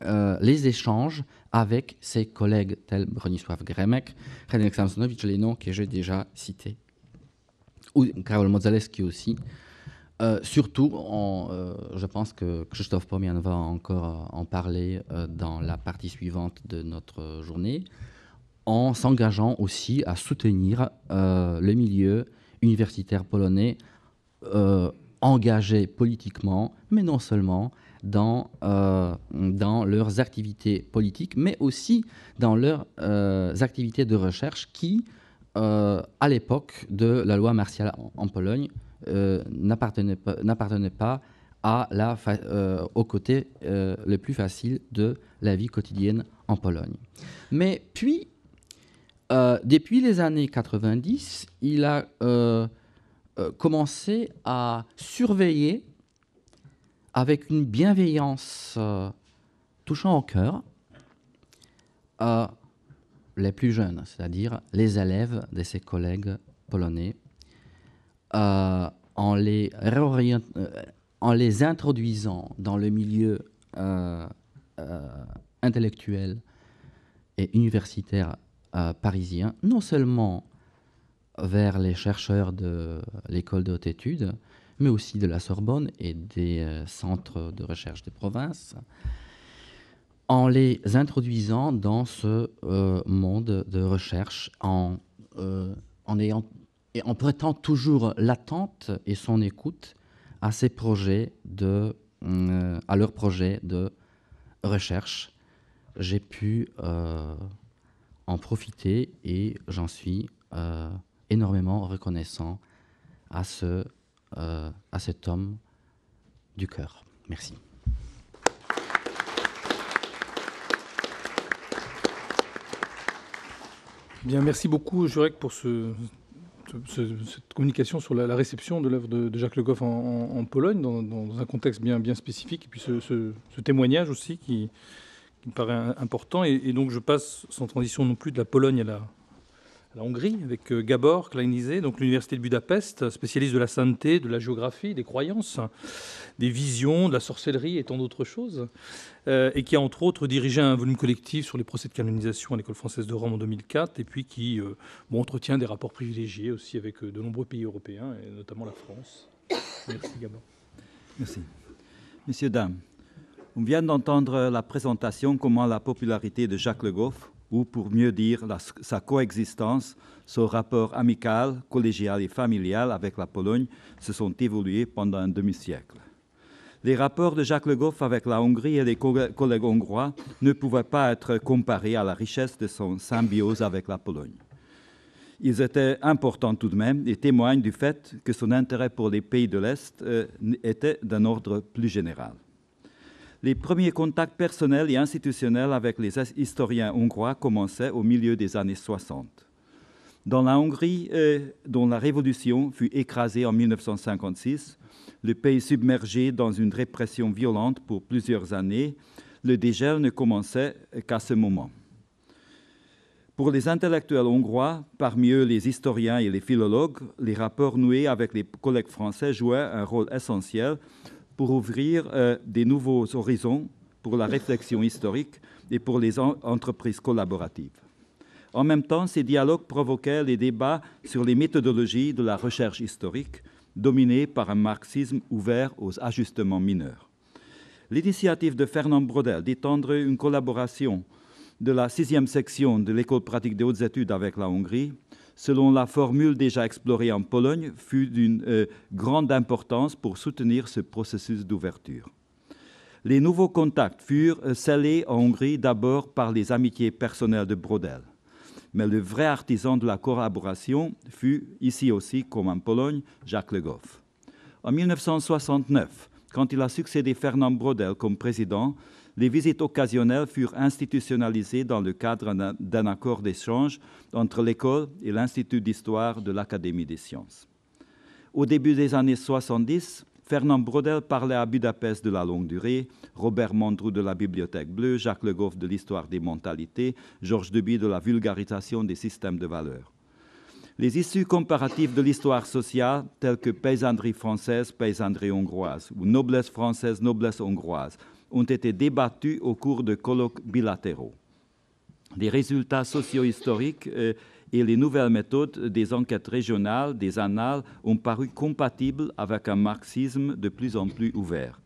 les échanges avec ses collègues tels Bronisław Geremek, Henryk Samsonowicz, les noms que j'ai déjà cités, ou Karol Modzelewski aussi. Surtout, je pense que Krzysztof Pomian va encore en parler dans la partie suivante de notre journée, en s'engageant aussi à soutenir le milieu universitaire polonais engagé politiquement, mais non seulement dans leurs activités politiques, mais aussi dans leurs activités de recherche qui, à l'époque de la loi martiale en Pologne, n'appartenait pas au côté le plus facile de la vie quotidienne en Pologne. Mais puis, depuis les années 90, il a commencé à surveiller avec une bienveillance touchant au cœur les plus jeunes, c'est-à-dire les élèves de ses collègues polonais, en les introduisant dans le milieu intellectuel et universitaire parisien, non seulement vers les chercheurs de l'école de haute études, mais aussi de la Sorbonne et des centres de recherche des provinces, en les introduisant dans ce monde de recherche, en prêtant toujours l'attente et son écoute à leurs projets de recherche. J'ai pu en profiter et j'en suis énormément reconnaissant à cet homme du cœur. Merci. Bien, merci beaucoup, Jurek, pour cette communication sur la réception de l'œuvre de Jacques Le Goff en Pologne, dans un contexte bien spécifique, et puis ce témoignage aussi qui me paraît important. Et donc je passe, sans transition non plus, de la Pologne à la Hongrie, avec Gabor Kleinizé, donc l'université de Budapest, spécialiste de la sainteté, de la géographie, des croyances, des visions, de la sorcellerie et tant d'autres choses, et qui a entre autres dirigé un volume collectif sur les procès de canonisation à l'École française de Rome en 2004, et puis qui entretient des rapports privilégiés aussi avec de nombreux pays européens, et notamment la France. Merci Gabor. Merci. Messieurs, dames, on vient d'entendre la présentation comment la popularité de Jacques Le Goff, ou pour mieux dire sa coexistence, son rapport amical, collégial et familial avec la Pologne se sont évolués pendant un demi-siècle. Les rapports de Jacques Le Goff avec la Hongrie et les collègues hongrois ne pouvaient pas être comparés à la richesse de son symbiose avec la Pologne. Ils étaient importants tout de même et témoignent du fait que son intérêt pour les pays de l'Est était d'un ordre plus général. Les premiers contacts personnels et institutionnels avec les historiens hongrois commençaient au milieu des années 60. Dans la Hongrie, dont la révolution fut écrasée en 1956, le pays submergé dans une répression violente pour plusieurs années, le dégel ne commençait qu'à ce moment. Pour les intellectuels hongrois, parmi eux les historiens et les philologues, les rapports noués avec les collègues français jouaient un rôle essentiel pour ouvrir des nouveaux horizons pour la réflexion historique et pour les entreprises collaboratives. En même temps, ces dialogues provoquaient les débats sur les méthodologies de la recherche historique, dominés par un marxisme ouvert aux ajustements mineurs. L'initiative de Fernand Braudel d'étendre une collaboration de la 6e section de l'École pratique des hautes études avec la Hongrie, selon la formule déjà explorée en Pologne, fut d'une grande importance pour soutenir ce processus d'ouverture. Les nouveaux contacts furent scellés en Hongrie d'abord par les amitiés personnelles de Braudel. Mais le vrai artisan de la collaboration fut, ici aussi comme en Pologne, Jacques Le Goff. En 1969, quand il a succédé Fernand Braudel comme président, les visites occasionnelles furent institutionnalisées dans le cadre d'un accord d'échange entre l'école et l'Institut d'histoire de l'Académie des sciences. Au début des années 70, Fernand Braudel parlait à Budapest de la longue durée, Robert Mandrou de la Bibliothèque bleue, Jacques Le Goff de l'histoire des mentalités, Georges Deby de la vulgarisation des systèmes de valeurs. Les issues comparatives de l'histoire sociale, telles que paysannerie française, paysannerie hongroise, ou noblesse française, noblesse hongroise, ont été débattues au cours de colloques bilatéraux. Les résultats socio-historiques et les nouvelles méthodes des enquêtes régionales, des annales, ont paru compatibles avec un marxisme de plus en plus ouvert.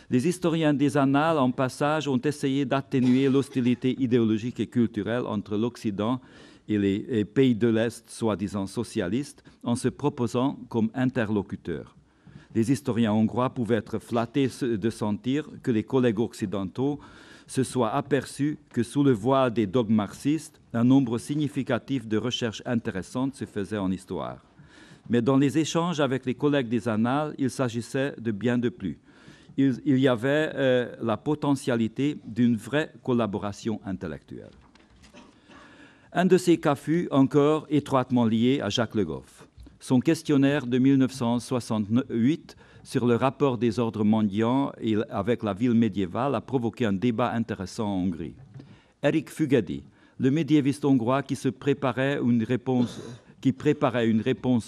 Les historiens des annales, en passage, ont essayé d'atténuer l'hostilité idéologique et culturelle entre l'Occident et les pays de l'Est, soi-disant socialistes, en se proposant comme interlocuteurs. Les historiens hongrois pouvaient être flattés de sentir que les collègues occidentaux se soient aperçus que sous le voile des dogmes marxistes, un nombre significatif de recherches intéressantes se faisait en histoire. Mais dans les échanges avec les collègues des annales, il s'agissait de bien de plus. Il y avait la potentialité d'une vraie collaboration intellectuelle. Un de ces cas fut encore étroitement lié à Jacques Le Goff. Son questionnaire de 1968 sur le rapport des ordres mendiants avec la ville médiévale a provoqué un débat intéressant en Hongrie. Erik Fügedi, le médiéviste hongrois qui préparait une réponse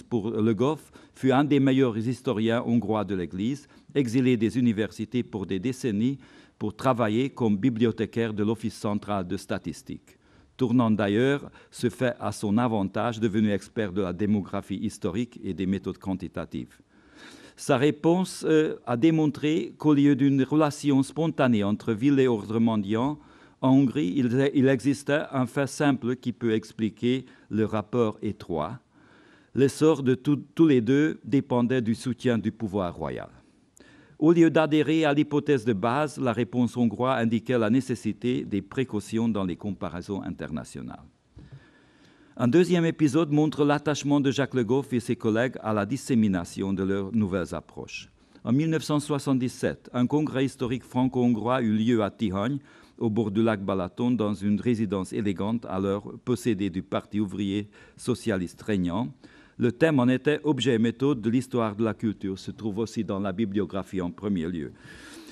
pour Le Goff, fut un des meilleurs historiens hongrois de l'Église, exilé des universités pour des décennies pour travailler comme bibliothécaire de l'Office central de statistique, tournant d'ailleurs ce fait à son avantage, devenu expert de la démographie historique et des méthodes quantitatives. Sa réponse a démontré qu'au lieu d'une relation spontanée entre ville et ordre mendiant, en Hongrie, il existait un fait simple qui peut expliquer le rapport étroit. L'essor de tous les deux dépendait du soutien du pouvoir royal. Au lieu d'adhérer à l'hypothèse de base, la réponse hongroise indiquait la nécessité des précautions dans les comparaisons internationales. Un deuxième épisode montre l'attachement de Jacques Le Goff et ses collègues à la dissémination de leurs nouvelles approches. En 1977, un congrès historique franco-hongrois eut lieu à Tihany, au bord du lac Balaton, dans une résidence élégante alors possédée du Parti ouvrier socialiste régnant. Le thème en était « Objet et méthode de l'histoire de la culture », se trouve aussi dans la bibliographie en premier lieu.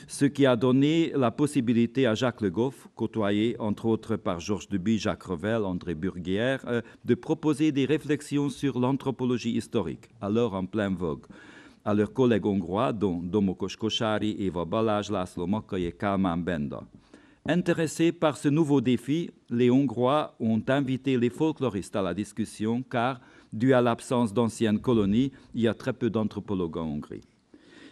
Ce qui a donné la possibilité à Jacques Le Goff, côtoyé entre autres par Georges Deby, Jacques Revel, André Burguière, de proposer des réflexions sur l'anthropologie historique, alors en pleine vogue, à leurs collègues hongrois, dont Domokos Kossáry, Éva Balázs, László Makkai et Kálmán Benda. Intéressés par ce nouveau défi, les Hongrois ont invité les folkloristes à la discussion car, dû à l'absence d'anciennes colonies, il y a très peu d'anthropologues en Hongrie.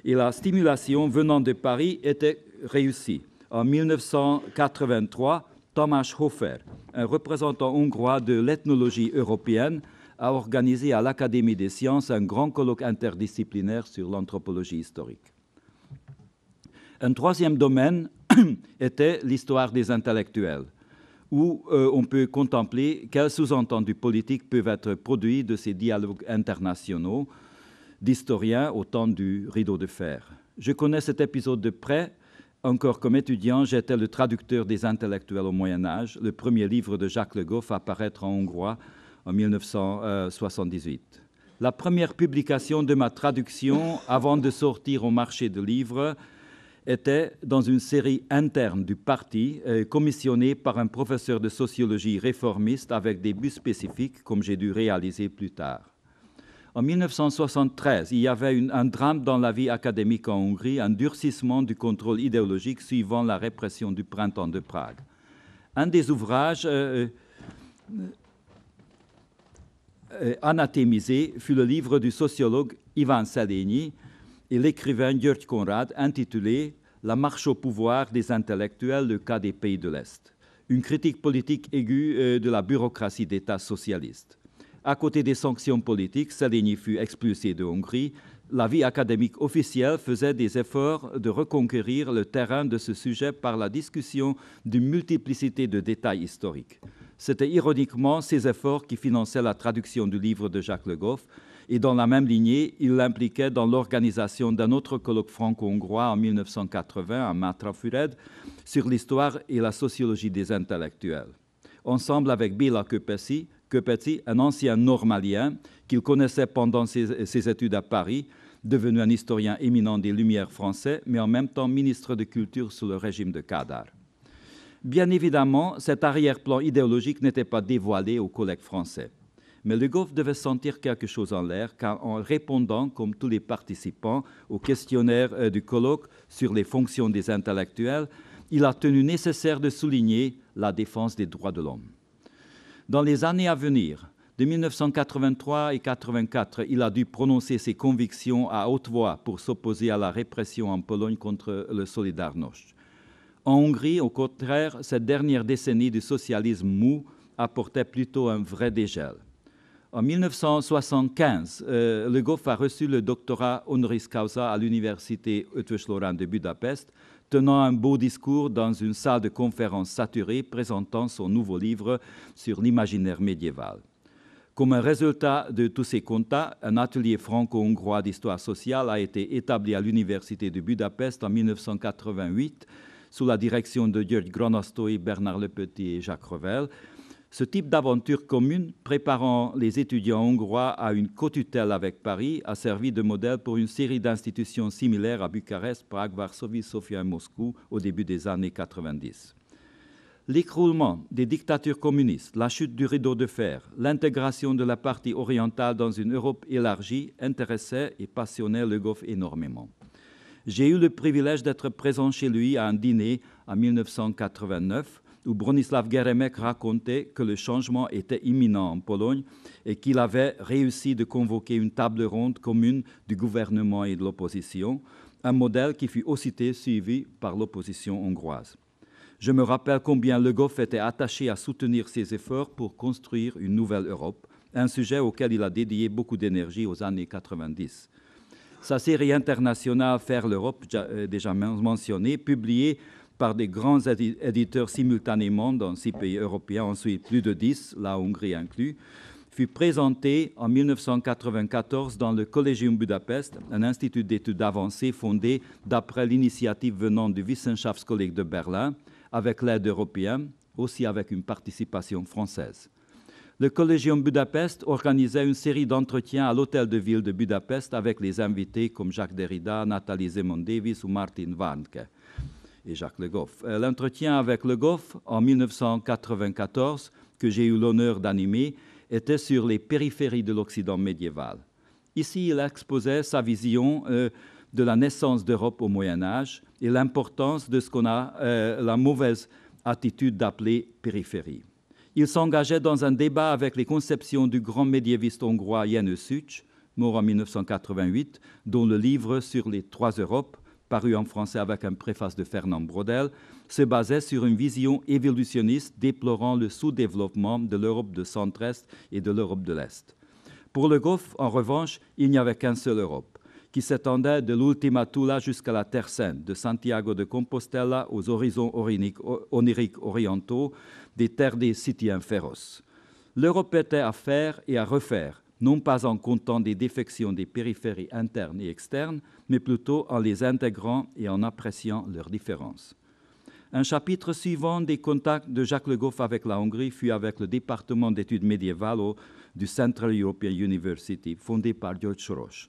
Et la stimulation venant de Paris était réussie. En 1983, Tamás Hofer, un représentant hongrois de l'ethnologie européenne, a organisé à l'Académie des sciences un grand colloque interdisciplinaire sur l'anthropologie historique. Un troisième domaine était l'histoire des intellectuels, où on peut contempler quels sous-entendus politiques peuvent être produits de ces dialogues internationaux d'historiens au temps du rideau de fer. Je connais cet épisode de près. Encore comme étudiant, j'étais le traducteur des intellectuels au Moyen-Âge, le premier livre de Jacques Le Goff à paraître en hongrois en 1978. La première publication de ma traduction, avant de sortir au marché de livres, était dans une série interne du parti, commissionnée par un professeur de sociologie réformiste avec des buts spécifiques, comme j'ai dû réaliser plus tard. En 1973, il y avait un drame dans la vie académique en Hongrie, un durcissement du contrôle idéologique suivant la répression du printemps de Prague. Un des ouvrages anathémisé fut le livre du sociologue Ivan Szelényi et l'écrivain György Konrád intitulé « La marche au pouvoir des intellectuels, le cas des pays de l'Est », une critique politique aiguë de la bureaucratie d'État socialiste. À côté des sanctions politiques, Szelényi fut expulsé de Hongrie. La vie académique officielle faisait des efforts de reconquérir le terrain de ce sujet par la discussion d'une multiplicité de détails historiques. C'était ironiquement ces efforts qui finançaient la traduction du livre de Jacques Le Goff, et dans la même lignée, il l'impliquait dans l'organisation d'un autre colloque franco-hongrois en 1980 à Mátrafüred sur l'histoire et la sociologie des intellectuels. Ensemble avec Béla Köpeci, un ancien normalien qu'il connaissait pendant ses études à Paris, devenu un historien éminent des Lumières français, mais en même temps ministre de Culture sous le régime de Kádár. Bien évidemment, cet arrière-plan idéologique n'était pas dévoilé aux collègues français. Mais Le Goff devait sentir quelque chose en l'air, car en répondant, comme tous les participants, au questionnaire du colloque sur les fonctions des intellectuels, il a tenu nécessaire de souligner la défense des droits de l'homme. Dans les années à venir, de 1983 et 1984, il a dû prononcer ses convictions à haute voix pour s'opposer à la répression en Pologne contre le Solidarność. En Hongrie, au contraire, cette dernière décennie du socialisme mou apportait plutôt un vrai dégel. En 1975, Le Goff a reçu le doctorat honoris causa à l'université Eötvös Loránd de Budapest, tenant un beau discours dans une salle de conférence saturée présentant son nouveau livre sur l'imaginaire médiéval. Comme un résultat de tous ces contacts, un atelier franco-hongrois d'histoire sociale a été établi à l'université de Budapest en 1988 sous la direction de György Granasztói, Bernard Lepetit et Jacques Revel. Ce type d'aventure commune, préparant les étudiants hongrois à une co-tutelle avec Paris, a servi de modèle pour une série d'institutions similaires à Bucarest, Prague, Varsovie, Sofia et Moscou au début des années 90. L'écroulement des dictatures communistes, la chute du rideau de fer, l'intégration de la partie orientale dans une Europe élargie intéressaient et passionnaient Le Goff énormément. J'ai eu le privilège d'être présent chez lui à un dîner en 1989 où Bronislaw Geremek racontait que le changement était imminent en Pologne et qu'il avait réussi de convoquer une table ronde commune du gouvernement et de l'opposition, un modèle qui fut aussitôt suivi par l'opposition hongroise. Je me rappelle combien Le Goff était attaché à soutenir ces efforts pour construire une nouvelle Europe, un sujet auquel il a dédié beaucoup d'énergie aux années 90. Sa série internationale Faire l'Europe, déjà mentionnée, publiée par des grands éditeurs simultanément dans 6 pays européens, ensuite plus de 10, la Hongrie inclus, fut présentée en 1994 dans le Collegium Budapest, un institut d'études avancées fondé d'après l'initiative venant du Wissenschaftskolleg de Berlin, avec l'aide européenne, aussi avec une participation française. Le Collegium Budapest organisait une série d'entretiens à l'hôtel de ville de Budapest avec les invités comme Jacques Derrida, Nathalie Zemon-Davis ou Martin Warnke et Jacques Le Goff. L'entretien avec Le Goff en 1994, que j'ai eu l'honneur d'animer, était sur les périphéries de l'Occident médiéval. Ici, il exposait sa vision de la naissance d'Europe au Moyen-Âge et l'importance de ce qu'on a la mauvaise attitude d'appeler périphérie. Il s'engageait dans un débat avec les conceptions du grand médiéviste hongrois János Sücs, mort en 1988, dont le livre sur les 3 Europes, paru en français avec un préface de Fernand Braudel, se basait sur une vision évolutionniste déplorant le sous-développement de l'Europe de centre-est et de l'Europe de l'Est. Pour Le Goff, en revanche, il n'y avait qu'une seule Europe, qui s'étendait de l'Ultima Thule jusqu'à la Terre Sainte, de Santiago de Compostela aux horizons oniriques orientaux des terres des Scythiens féroces. L'Europe était à faire et à refaire, non pas en comptant des défections des périphéries internes et externes, mais plutôt en les intégrant et en appréciant leurs différences. Un chapitre suivant des contacts de Jacques Le Goff avec la Hongrie fut avec le département d'études médiévales du Central European University, fondé par György Soros.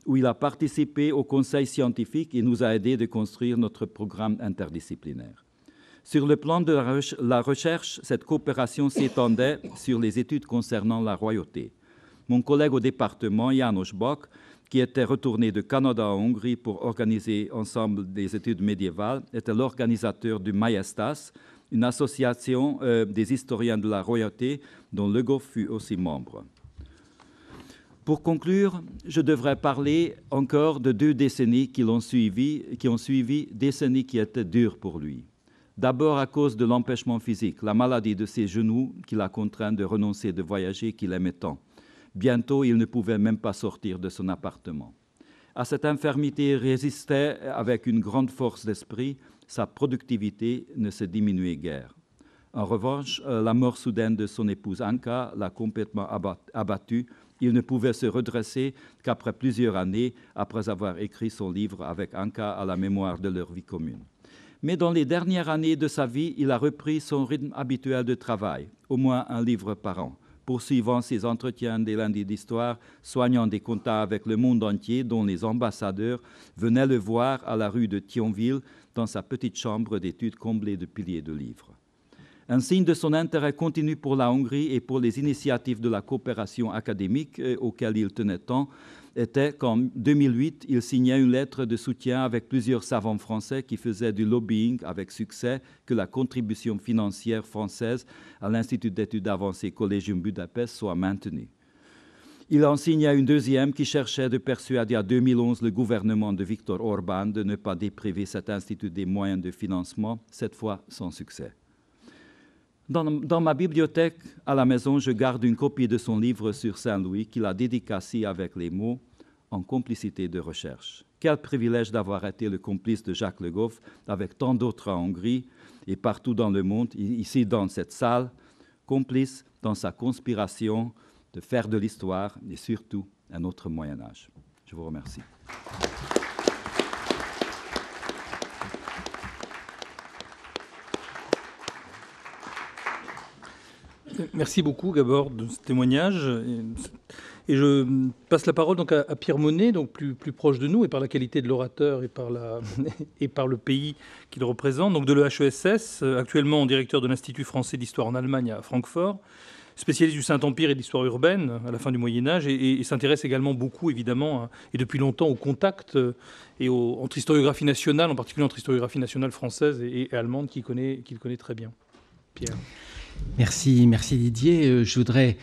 où il a participé au conseil scientifique et nous a aidés de construire notre programme interdisciplinaire. Sur le plan de la recherche, cette coopération s'étendait sur les études concernant la royauté. Mon collègue au département, János Bock, qui était retourné de Canada en Hongrie pour organiser ensemble des études médiévales, était l'organisateur du Majestas, une association des historiens de la royauté dont Le Goff fut aussi membre. Pour conclure, je devrais parler encore de 2 décennies qui ont suivi, décennies qui étaient dures pour lui. D'abord à cause de l'empêchement physique, la maladie de ses genoux qui l'a contraint de renoncer de voyager qu'il aimait tant. Bientôt, il ne pouvait même pas sortir de son appartement. À cette infirmité, il résistait avec une grande force d'esprit, sa productivité ne se diminuait guère. En revanche, la mort soudaine de son épouse Anka l'a complètement abattu. Il ne pouvait se redresser qu'après plusieurs années, après avoir écrit son livre avec Anka à la mémoire de leur vie commune. Mais dans les dernières années de sa vie, il a repris son rythme habituel de travail, au moins un livre par an, poursuivant ses entretiens des lundis d'histoire, soignant des contacts avec le monde entier, dont les ambassadeurs venaient le voir à la rue de Thionville, dans sa petite chambre d'études comblée de piliers de livres. Un signe de son intérêt continu pour la Hongrie et pour les initiatives de la coopération académique auxquelles il tenait tant était qu'en 2008, il signait une lettre de soutien avec plusieurs savants français qui faisaient du lobbying avec succès que la contribution financière française à l'Institut d'études avancées Collegium Budapest soit maintenue. Il en signa une deuxième qui cherchait de persuader à 2011 le gouvernement de Viktor Orbán de ne pas dépriver cet institut des moyens de financement, cette fois sans succès. Dans ma bibliothèque à la maison, je garde une copie de son livre sur Saint-Louis qu'il a dédicacé avec les mots « En complicité de recherche ». Quel privilège d'avoir été le complice de Jacques Le Goff avec tant d'autres en Hongrie et partout dans le monde, ici dans cette salle, complice dans sa conspiration de faire de l'histoire et surtout un autre Moyen-Âge. Je vous remercie. Merci beaucoup, Gabor, de ce témoignage. Et je passe la parole donc à Pierre Monet, donc plus proche de nous, et par la qualité de l'orateur et par le pays qu'il représente, donc de l'EHESS, actuellement directeur de l'Institut français d'histoire en Allemagne à Francfort, spécialiste du Saint-Empire et de l'histoire urbaine à la fin du Moyen-Âge, et s'intéresse également beaucoup, évidemment, et depuis longtemps, au contact entre historiographie nationale, en particulier entre historiographie nationale française et allemande, qu'il connaît très bien. Pierre. Merci Didier. Je voudrais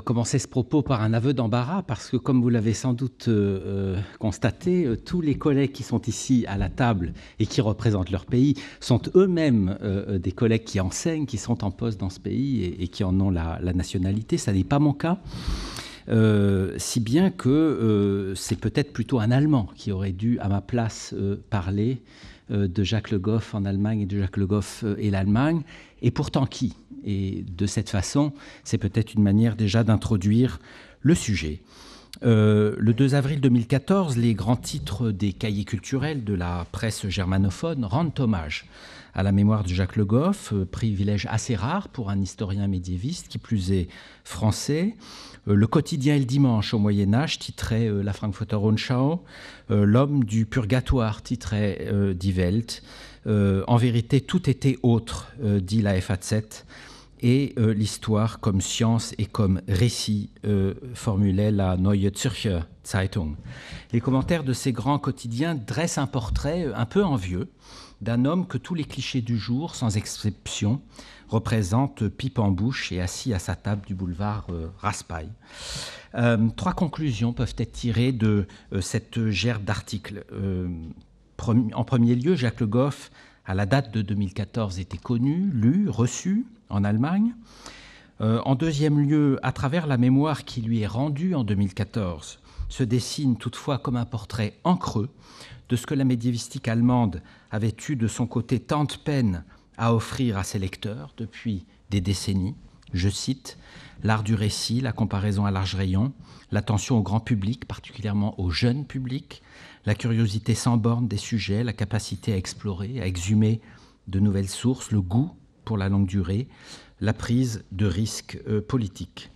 commencer ce propos par un aveu d'embarras parce que, comme vous l'avez sans doute constaté, tous les collègues qui sont ici à la table et qui représentent leur pays sont eux-mêmes des collègues qui enseignent, qui sont en poste dans ce pays et qui en ont la nationalité. Ça n'est pas mon cas. Si bien que c'est peut-être plutôt un Allemand qui aurait dû, à ma place, parler de Jacques Le Goff en Allemagne et de Jacques Le Goff et l'Allemagne. Et pourtant qui ? Et de cette façon, c'est peut-être une manière déjà d'introduire le sujet. Le 2 avril 2014, les grands titres des cahiers culturels de la presse germanophone rendent hommage à la mémoire de Jacques Le Goff, privilège assez rare pour un historien médiéviste, qui plus est français. Le quotidien El Dimanche au Moyen-Âge titrait la Frankfurter Rundschau, l'homme du purgatoire titrait Die Welt. En vérité, tout était autre, dit la FAZ, et l'histoire comme science et comme récit formulait la Neue Zürcher Zeitung. Les commentaires de ces grands quotidiens dressent un portrait un peu envieux d'un homme que tous les clichés du jour, sans exception, représentent pipe en bouche et assis à sa table du boulevard Raspail. 3 conclusions peuvent être tirées de cette gerbe d'articles. En premier lieu, Jacques Le Goff, à la date de 2014, était connu, lu, reçu en Allemagne. En deuxième lieu, à travers la mémoire qui lui est rendue en 2014, se dessine toutefois comme un portrait en creux de ce que la médiévistique allemande avait eu de son côté tant de peine à offrir à ses lecteurs depuis des décennies. Je cite, « l'art du récit, la comparaison à large rayon, l'attention au grand public, particulièrement au jeune public, la curiosité sans borne des sujets, la capacité à explorer, à exhumer de nouvelles sources, le goût pour la longue durée, la prise de risques politiques. »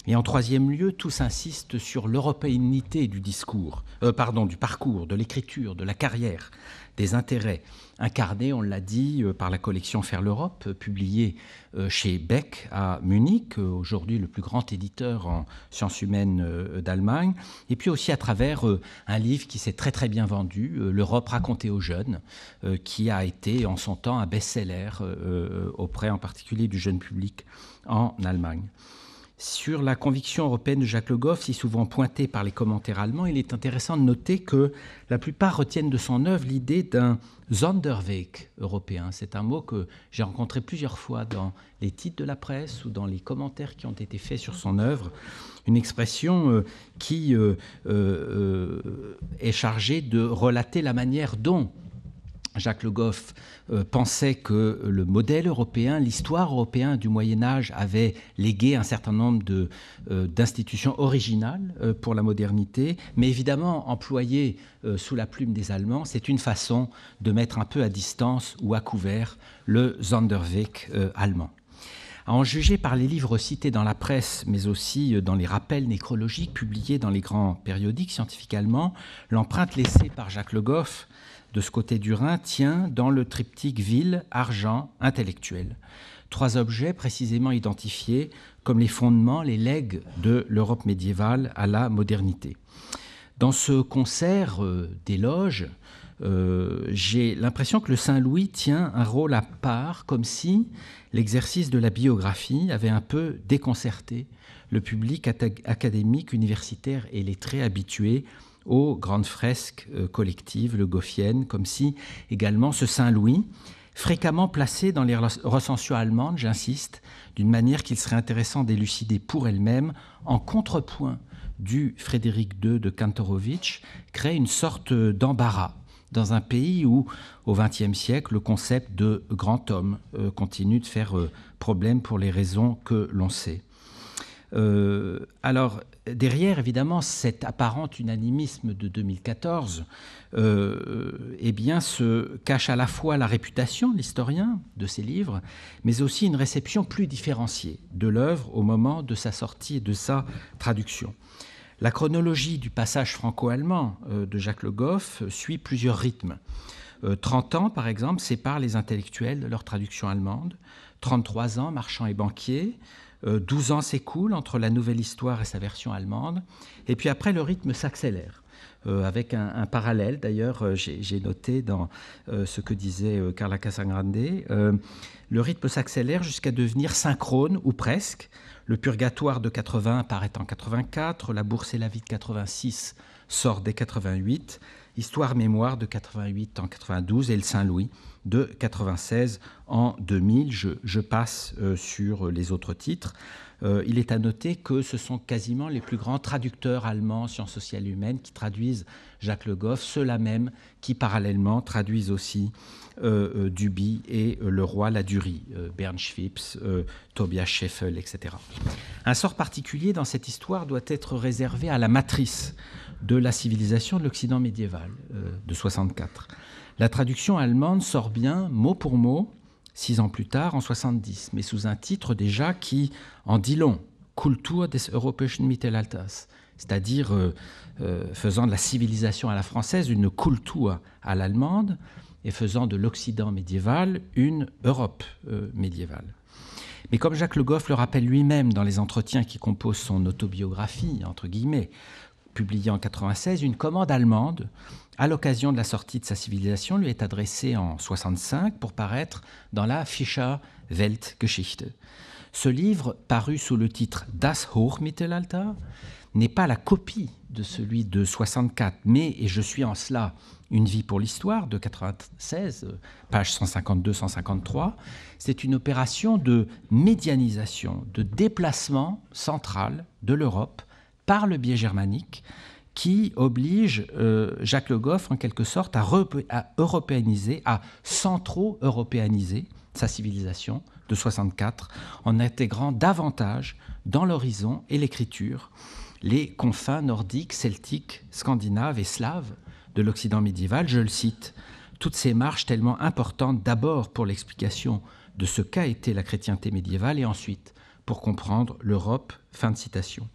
Et en troisième lieu, tous insistent sur l'européanité du discours, du parcours, de l'écriture, de la carrière, des intérêts, incarnés, on l'a dit, par la collection Faire l'Europe, publiée chez Beck à Munich, aujourd'hui le plus grand éditeur en sciences humaines d'Allemagne, et puis aussi à travers un livre qui s'est très très bien vendu, L'Europe racontée aux jeunes, qui a été en son temps un best-seller auprès en particulier du jeune public en Allemagne. Sur la conviction européenne de Jacques Le Goff, si souvent pointée par les commentaires allemands, il est intéressant de noter que la plupart retiennent de son œuvre l'idée d'un Sonderweg européen. C'est un mot que j'ai rencontré plusieurs fois dans les titres de la presse ou dans les commentaires qui ont été faits sur son œuvre. Une expression qui est chargée de relater la manière dont Jacques Le Goff pensait que le modèle européen, l'histoire européenne du Moyen-Âge avait légué un certain nombre d'institutions originales pour la modernité, mais évidemment employées sous la plume des Allemands, c'est une façon de mettre un peu à distance ou à couvert le Sonderweg allemand. À en juger par les livres cités dans la presse, mais aussi dans les rappels nécrologiques publiés dans les grands périodiques scientifiques allemands, l'empreinte laissée par Jacques Le Goff de ce côté du Rhin tient dans le triptyque ville, argent, intellectuel. 3 objets précisément identifiés comme les fondements, les legs de l'Europe médiévale à la modernité. Dans ce concert d'éloges, j'ai l'impression que le Saint-Louis tient un rôle à part, comme si l'exercice de la biographie avait un peu déconcerté le public académique, universitaire et lettré habitué aux grandes fresques collectives le goffiennes, comme si également ce Saint-Louis, fréquemment placé dans les recensions allemandes, j'insiste, d'une manière qu'il serait intéressant d'élucider pour elle-même, en contrepoint du Frédéric II de Kantorowicz, crée une sorte d'embarras dans un pays où, au XXe siècle, le concept de grand homme continue de faire problème pour les raisons que l'on sait. Alors, derrière, évidemment, cet apparent unanimisme de 2014, eh bien, se cache à la fois la réputation de l'historien de ces livres, mais aussi une réception plus différenciée de l'œuvre au moment de sa sortie et de sa traduction. La chronologie du passage franco-allemand de Jacques Le Goff suit plusieurs rythmes. 30 ans, par exemple, séparent les intellectuels de leur traduction allemande. 33 ans, marchands et banquiers. 12 ans s'écoulent entre la nouvelle histoire et sa version allemande. Et puis après, le rythme s'accélère. Avec un parallèle, d'ailleurs, j'ai noté dans ce que disait Carla Casagrande, le rythme s'accélère jusqu'à devenir synchrone, ou presque. Le Purgatoire de 80 apparaît en 84, La Bourse et la vie de 86 sort dès 88, Histoire-mémoire de 88 en 92 et le Saint-Louis de 96 en 2000. Je passe sur les autres titres. Il est à noter que ce sont quasiment les plus grands traducteurs allemands en sciences sociales et humaines qui traduisent Jacques Le Goff, ceux-là même qui parallèlement traduisent aussi Duby et Leroy Ladurie, Bernd Schwips, Tobias Scheffel, etc. Un sort particulier dans cette histoire doit être réservé à la matrice de la civilisation de l'Occident médiéval de 64. La traduction allemande sort bien, mot pour mot, 6 ans plus tard, en 70, mais sous un titre déjà qui en dit long, Kultur des europäischen Mittelalters, c'est-à-dire faisant de la civilisation à la française une Kultur à l'allemande et faisant de l'Occident médiéval une Europe médiévale. Mais comme Jacques Le Goff le rappelle lui-même dans les entretiens qui composent son autobiographie, entre guillemets, publiée en 96, une commande allemande, à l'occasion de la sortie de sa civilisation, lui est adressée en 65 pour paraître dans la Fischer Weltgeschichte. Ce livre, paru sous le titre Das Hochmittelalter, n'est pas la copie de celui de 64, mais, et je suis en cela Une vie pour l'histoire de 96, pages 152-153, c'est une opération de médianisation, de déplacement central de l'Europe par le biais germanique qui oblige Jacques Le Goff en quelque sorte à européaniser, à centro-européaniser sa civilisation de 64 en intégrant davantage dans l'horizon et l'écriture les confins nordiques, celtiques, scandinaves et slaves de l'Occident médiéval. Je le cite, toutes ces marches tellement importantes d'abord pour l'explication de ce qu'a été la chrétienté médiévale et ensuite pour comprendre l'Europe. Fin de citation.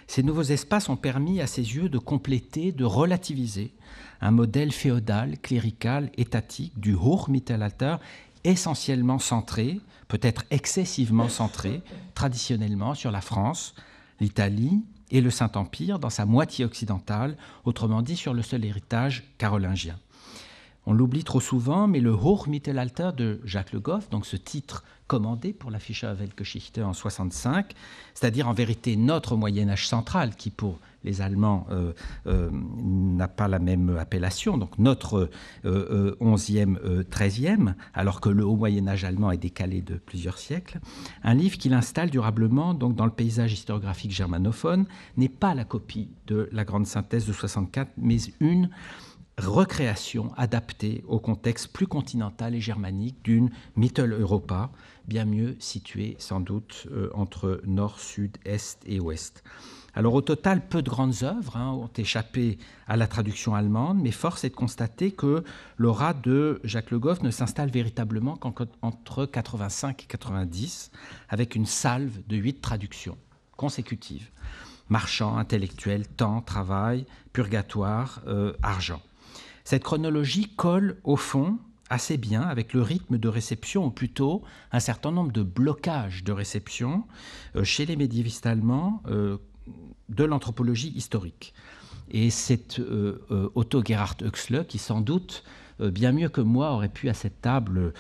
Ces nouveaux espaces ont permis à ses yeux de compléter, de relativiser un modèle féodal, clérical, étatique du Hochmittelalter, essentiellement centré, peut-être excessivement centré, traditionnellement sur la France, l'Italie et le Saint-Empire dans sa moitié occidentale, autrement dit sur le seul héritage carolingien. On l'oublie trop souvent, mais le Hochmittelalter de Jacques Le Goff, donc ce titre commandé pour la Fischer Weltgeschichte en 65, c'est-à-dire en vérité notre Moyen-Âge central, qui pour les Allemands n'a pas la même appellation, donc notre 11e, 13e, alors que le Haut Moyen-Âge allemand est décalé de plusieurs siècles. Un livre qu'il installe durablement donc, dans le paysage historiographique germanophone n'est pas la copie de la grande synthèse de 64, mais une recréation adaptée au contexte plus continental et germanique d'une Mitteleuropa, bien mieux située sans doute entre nord, sud, est et ouest. Alors au total, peu de grandes œuvres ont échappé à la traduction allemande, mais force est de constater que l'aura de Jacques Le Goff ne s'installe véritablement qu'entre 85 et 90, avec une salve de 8 traductions consécutives. Marchand, intellectuel, temps, travail, purgatoire, argent. Cette chronologie colle, au fond, assez bien avec le rythme de réception, ou plutôt un certain nombre de blocages de réception chez les médiévistes allemands de l'anthropologie historique. Et c'est Otto Gerhard Oechsle qui, sans doute, bien mieux que moi, aurait pu à cette table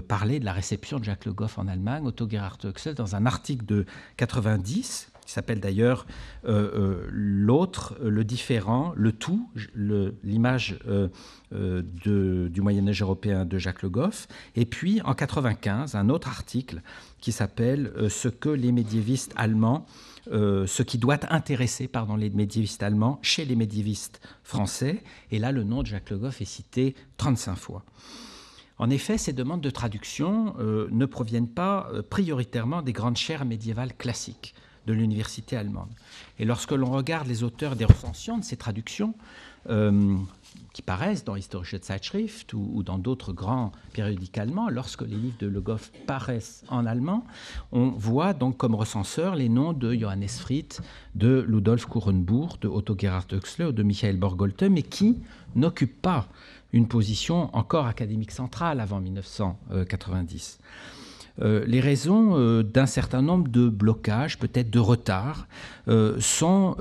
parler de la réception de Jacques Le Goff en Allemagne. Otto Gerhard Oechsle, dans un article de 90, qui s'appelle d'ailleurs l'autre, le différent, le tout, l'image du Moyen-Âge européen de Jacques Le Goff. Et puis, en 95, un autre article qui s'appelle « Ce que les médiévistes allemands, ce qui doit intéresser les médiévistes allemands chez les médiévistes français ». Et là, le nom de Jacques Le Goff est cité 35 fois. En effet, ces demandes de traduction ne proviennent pas prioritairement des grandes chaires médiévales classiques de l'université allemande. Et lorsque l'on regarde les auteurs des recensions de ces traductions, qui paraissent dans Historische Zeitschrift ou dans d'autres grands périodiques allemands, lorsque les livres de Le Goff paraissent en allemand, on voit donc comme recenseurs les noms de Johannes Fried, de Ludolf Kurenbourg, de Otto Gerhard Oechsle ou de Michael Borgolte, mais qui n'occupent pas une position encore académique centrale avant 1990. Les raisons d'un certain nombre de blocages, peut-être de retard, sont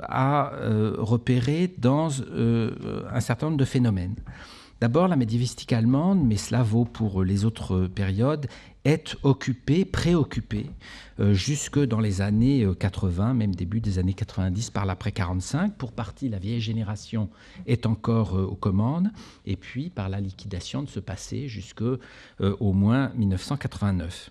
à repérer dans un certain nombre de phénomènes. D'abord, la médiévistique allemande, mais cela vaut pour les autres périodes, est préoccupée, jusque dans les années 80, même début des années 90, par l'après 45. Pour partie, la vieille génération est encore aux commandes, et puis par la liquidation de ce passé jusqu'au moins 1989.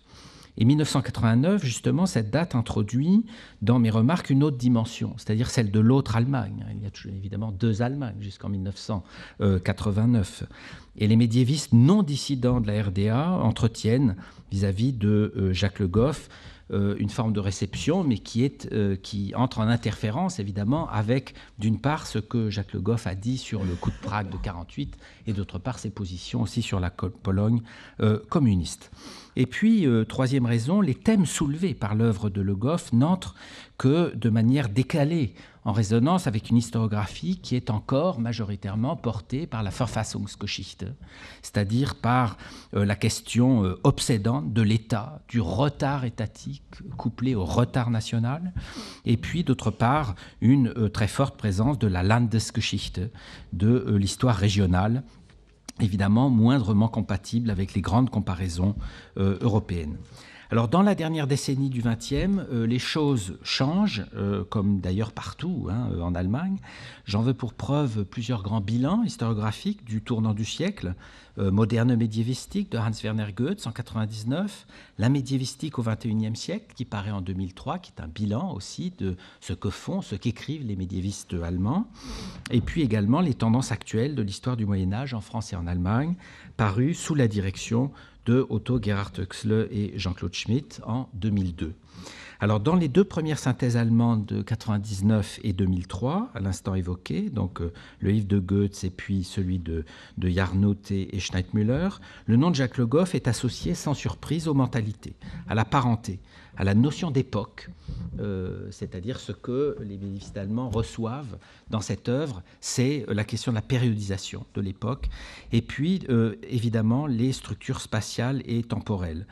Et 1989, justement, cette date introduit dans mes remarques une autre dimension, c'est-à-dire celle de l'autre Allemagne. Il y a toujours, évidemment 2 Allemagnes jusqu'en 1989. Et les médiévistes non dissidents de la RDA entretiennent, vis-à-vis de Jacques Le Goff, une forme de réception, mais qui entre en interférence, évidemment, avec, d'une part, ce que Jacques Le Goff a dit sur le coup de Prague de 1948, et d'autre part, ses positions aussi sur la Pologne communiste. Et puis, troisième raison, les thèmes soulevés par l'œuvre de Le Goff n'entrent que de manière décalée, en résonance avec une historiographie qui est encore majoritairement portée par la Verfassungsgeschichte, c'est-à-dire par la question obsédante de l'État, du retard étatique couplé au retard national, et puis d'autre part une très forte présence de la Landesgeschichte, de l'histoire régionale, évidemment moindrement compatible avec les grandes comparaisons européennes. Alors, dans la dernière décennie du XXe, les choses changent, comme d'ailleurs partout en Allemagne. J'en veux pour preuve plusieurs grands bilans historiographiques du tournant du siècle. Moderne médiévistique de Hans-Werner Goetz en 1999, la médiévistique au XXIe siècle qui paraît en 2003, qui est un bilan aussi de ce que font, ce qu'écrivent les médiévistes allemands, et puis également les tendances actuelles de l'histoire du Moyen-Âge en France et en Allemagne, paru sous la direction de Otto Gerhard Oechsle et Jean-Claude Schmitt en 2002. Alors, dans les 2 premières synthèses allemandes de 1999 et 2003, à l'instant évoqué, donc le livre de Goetz et puis celui de Jarnout et Schneidmüller, le nom de Jacques Le Goff est associé sans surprise aux mentalités, à la parenté, à la notion d'époque, c'est-à-dire ce que les médiévistes allemands reçoivent dans cette œuvre, c'est la question de la périodisation de l'époque, et puis évidemment les structures spatiales et temporelles.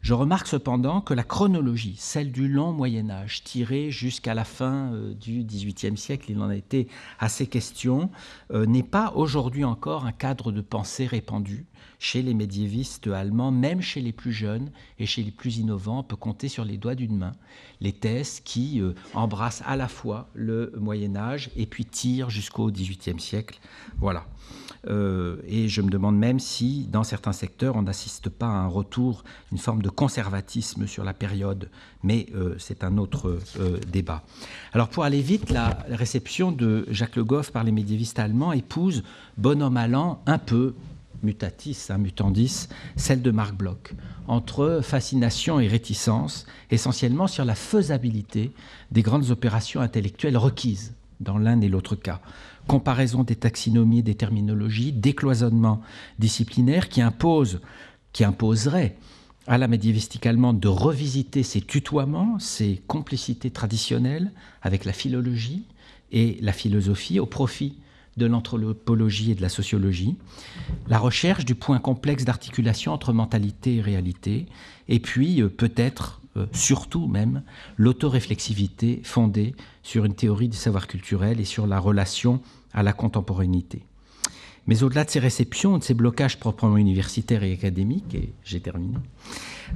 Je remarque cependant que la chronologie, celle du long Moyen-Âge, tirée jusqu'à la fin du XVIIIe siècle, il en a été assez question, n'est pas aujourd'hui encore un cadre de pensée répandu chez les médiévistes allemands, même chez les plus jeunes et chez les plus innovants. On peut compter sur les doigts d'une main les thèses qui embrassent à la fois le Moyen-Âge et puis tirent jusqu'au XVIIIe siècle. Voilà. Et je me demande même si, dans certains secteurs, on n'assiste pas à un retour, une forme de conservatisme sur la période, mais c'est un autre débat. Alors, pour aller vite, la réception de Jacques Le Goff par les médiévistes allemands épouse, bon an mal an, un peu, mutatis, mutandis, celle de Marc Bloch, entre fascination et réticence, essentiellement sur la faisabilité des grandes opérations intellectuelles requises dans l'un et l'autre cas. Comparaison des taxonomies, des terminologies, décloisonnement disciplinaire qui imposerait à la médiévistique allemande de revisiter ses tutoiements, ses complicités traditionnelles avec la philologie et la philosophie au profit de l'anthropologie et de la sociologie, la recherche du point complexe d'articulation entre mentalité et réalité, et puis peut-être, surtout même, l'autoréflexivité fondée sur une théorie du savoir culturel et sur la relation à la contemporanéité. Mais au-delà de ces réceptions, de ces blocages proprement universitaires et académiques, et j'ai terminé,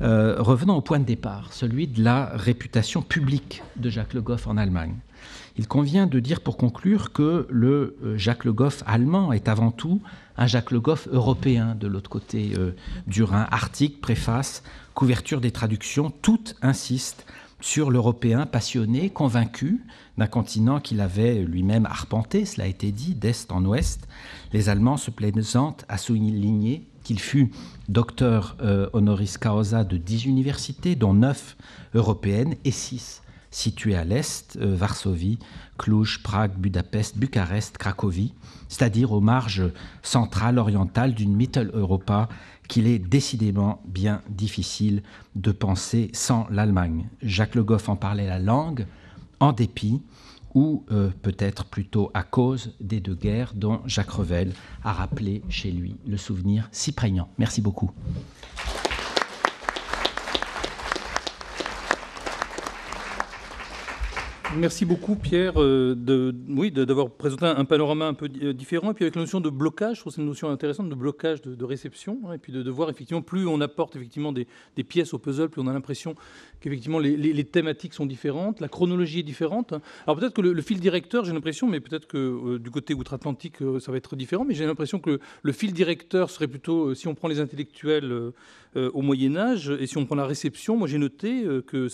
revenons au point de départ, celui de la réputation publique de Jacques Le Goff en Allemagne. Il convient de dire pour conclure que le Jacques Le Goff allemand est avant tout un Jacques Le Goff européen de l'autre côté du Rhin. Article, préface, couverture des traductions, toutes insistent sur l'Européen passionné, convaincu d'un continent qu'il avait lui-même arpenté, cela a été dit, d'est en ouest. Les Allemands se plaisantent à souligner qu'il fut docteur honoris causa de 10 universités, dont 9 européennes et 6 situées à l'est, Varsovie, Cluj, Prague, Budapest, Bucarest, Cracovie, c'est-à-dire aux marges centrales orientales d'une Mittel Europa qu'il est décidément bien difficile de penser sans l'Allemagne. Jacques Le Goff en parlait la langue, en dépit, ou peut-être plutôt à cause des deux guerres dont Jacques Revel a rappelé chez lui le souvenir si prégnant. Merci beaucoup. Merci beaucoup, Pierre, d'avoir présenté un panorama un peu différent. Et puis avec la notion de blocage, je trouve que c'est une notion intéressante de blocage de réception. Et puis de voir, effectivement, plus on apporte effectivement des pièces au puzzle, plus on a l'impression qu'effectivement les thématiques sont différentes, la chronologie est différente. Alors peut-être que le fil directeur, j'ai l'impression, mais peut-être que du côté outre-Atlantique, ça va être différent, mais j'ai l'impression que le fil directeur serait plutôt, si on prend les intellectuels au Moyen-Âge, et si on prend la réception, moi j'ai noté que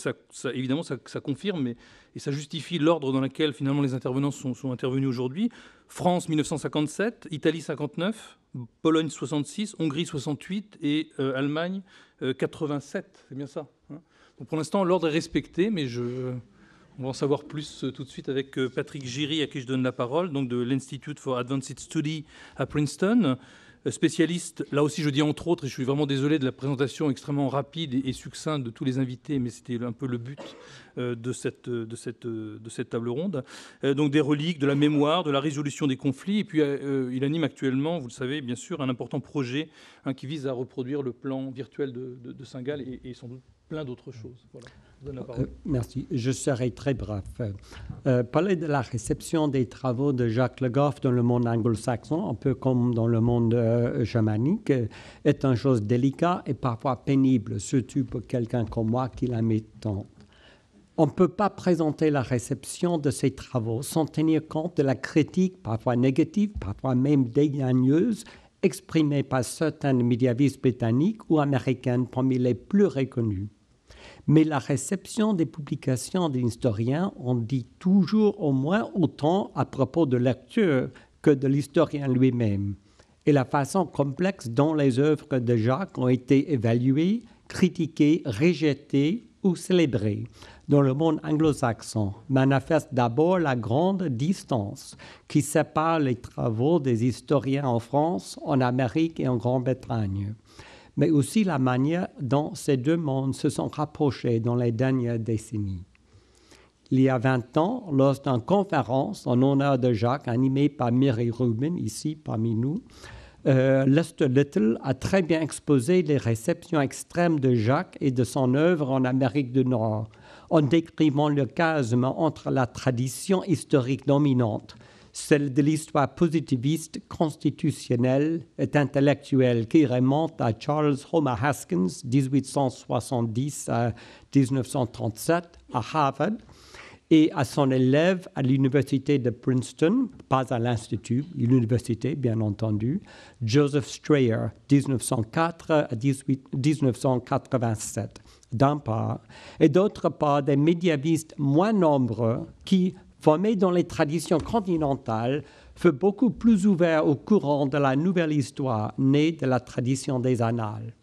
évidemment, ça confirme, et ça justifie l'ordre dans lequel finalement les intervenants sont intervenus aujourd'hui. France 1957, Italie 59, Pologne 66, Hongrie 68 et Allemagne 87. C'est bien ça, hein. Donc pour l'instant, l'ordre est respecté, mais on va en savoir plus tout de suite avec Patrick Giry, à qui je donne la parole, donc de l'Institute for Advanced Study à Princeton. Spécialiste, là aussi je dis entre autres, et je suis vraiment désolé de la présentation extrêmement rapide et succincte de tous les invités, mais c'était un peu le but de cette table ronde. Donc des reliques, de la mémoire, de la résolution des conflits, et puis il anime actuellement, vous le savez bien sûr, un important projet qui vise à reproduire le plan virtuel de Saint-Gall et sans doute plein d'autres choses. Voilà. Merci. Je serai très bref. Parler de la réception des travaux de Jacques Le Goff dans le monde anglo-saxon, un peu comme dans le monde germanique, est une chose délicate et parfois pénible, surtout pour quelqu'un comme moi qui la met tant. On ne peut pas présenter la réception de ces travaux sans tenir compte de la critique, parfois négative, parfois même dédaigneuse, exprimée par certains médiévistes britanniques ou américains parmi les plus reconnus. Mais la réception des publications des historiens en dit toujours au moins autant à propos de lecture que de l'historien lui-même. Et la façon complexe dont les œuvres de Jacques ont été évaluées, critiquées, rejetées ou célébrées dans le monde anglo-saxon manifeste d'abord la grande distance qui sépare les travaux des historiens en France, en Amérique et en Grande-Bretagne. mais aussi la manière dont ces deux mondes se sont rapprochés dans les dernières décennies. Il y a 20 ans, lors d'une conférence en honneur de Jacques, animée par Mary Rubin, ici parmi nous, Lester Little a très bien exposé les réceptions extrêmes de Jacques et de son œuvre en Amérique du Nord, en décrivant le chasme entre la tradition historique dominante, celle de l'histoire positiviste, constitutionnelle et intellectuelle qui remonte à Charles Homer Haskins, 1870 à 1937, à Harvard, et à son élève à l'université de Princeton, pas à l'Institut, l'université bien entendu, Joseph Strayer, 1904 à 1987, d'un part, et d'autre part des médiévistes moins nombreux qui, formés dans les traditions continentales, furent beaucoup plus ouverts au courant de la nouvelle histoire née de la tradition des annales.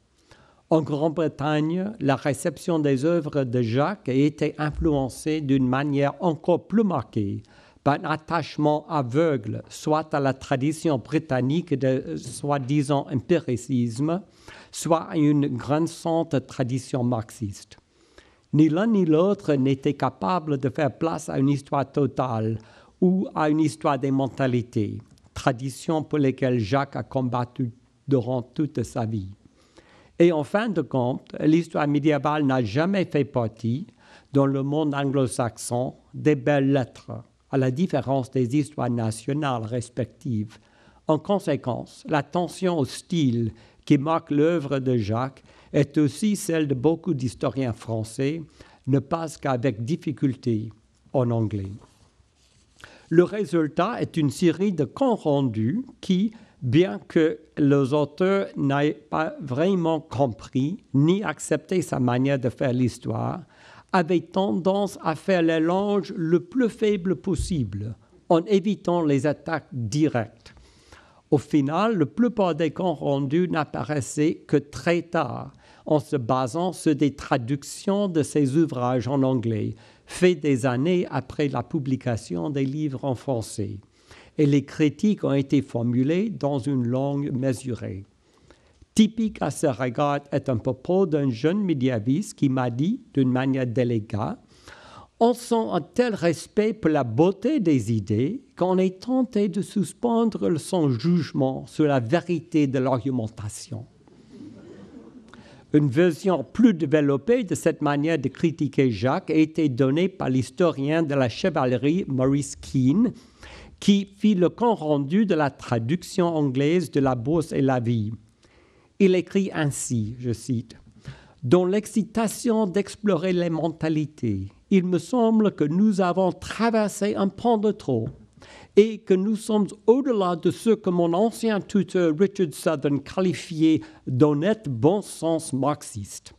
En Grande-Bretagne, la réception des œuvres de Jacques a été influencée d'une manière encore plus marquée par un attachement aveugle, soit à la tradition britannique de soi-disant empiricisme, soit à une grinçante tradition marxiste. Ni l'un ni l'autre n'était capable de faire place à une histoire totale ou à une histoire des mentalités, traditions pour lesquelles Jacques a combattu durant toute sa vie. Et en fin de compte, l'histoire médiévale n'a jamais fait partie, dans le monde anglo-saxon, des belles lettres, à la différence des histoires nationales respectives. En conséquence, l'attention au style qui marque l'œuvre de Jacques est aussi celle de beaucoup d'historiens français, ne passe qu'avec difficulté en anglais. Le résultat est une série de comptes rendus qui, bien que les auteurs n'aient pas vraiment compris ni accepté sa manière de faire l'histoire, avaient tendance à faire l'éloge le plus faible possible, en évitant les attaques directes. Au final, la plupart des comptes rendus n'apparaissaient que très tard, en se basant sur des traductions de ces ouvrages en anglais, faits des années après la publication des livres en français. Et les critiques ont été formulées dans une langue mesurée. Typique à ce regard est un propos d'un jeune médiéviste qui m'a dit, d'une manière délicate, « On sent un tel respect pour la beauté des idées qu'on est tenté de suspendre son jugement sur la vérité de l'argumentation. » Une version plus développée de cette manière de critiquer Jacques a été donnée par l'historien de la chevalerie Maurice Keane, qui fit le compte rendu de la traduction anglaise de La Bourse et la Vie. Il écrit ainsi, je cite, « Dans l'excitation d'explorer les mentalités, il me semble que nous avons traversé un pan de trop et que nous sommes au-delà de ce que mon ancien tuteur Richard Southern qualifiait d'honnête bon sens marxiste. »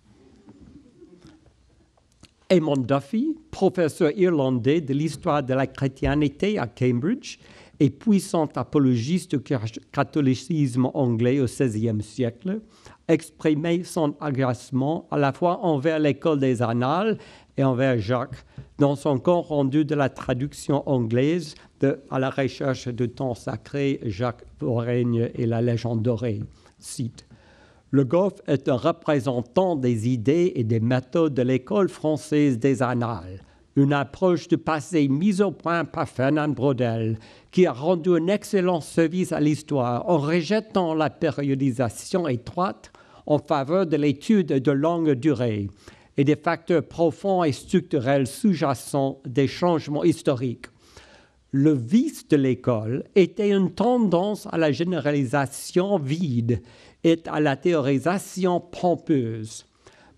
Eamon Duffy, professeur irlandais de l'histoire de la chrétienté à Cambridge et puissant apologiste du catholicisme anglais au XVIe siècle, exprimait son agacement à la fois envers l'école des Annales et envers Jacques dans son compte rendu de la traduction anglaise de « À la recherche du temps sacré, Jacques Vauraigne et la légende dorée ». Cite. Le Goff est un représentant des idées et des méthodes de l'école française des Annales, une approche du passé mise au point par Fernand Braudel, qui a rendu un excellent service à l'histoire en rejetant la périodisation étroite en faveur de l'étude de longue durée et des facteurs profonds et structurels sous-jacents des changements historiques. Le vice de l'école était une tendance à la généralisation vide et à la théorisation pompeuse.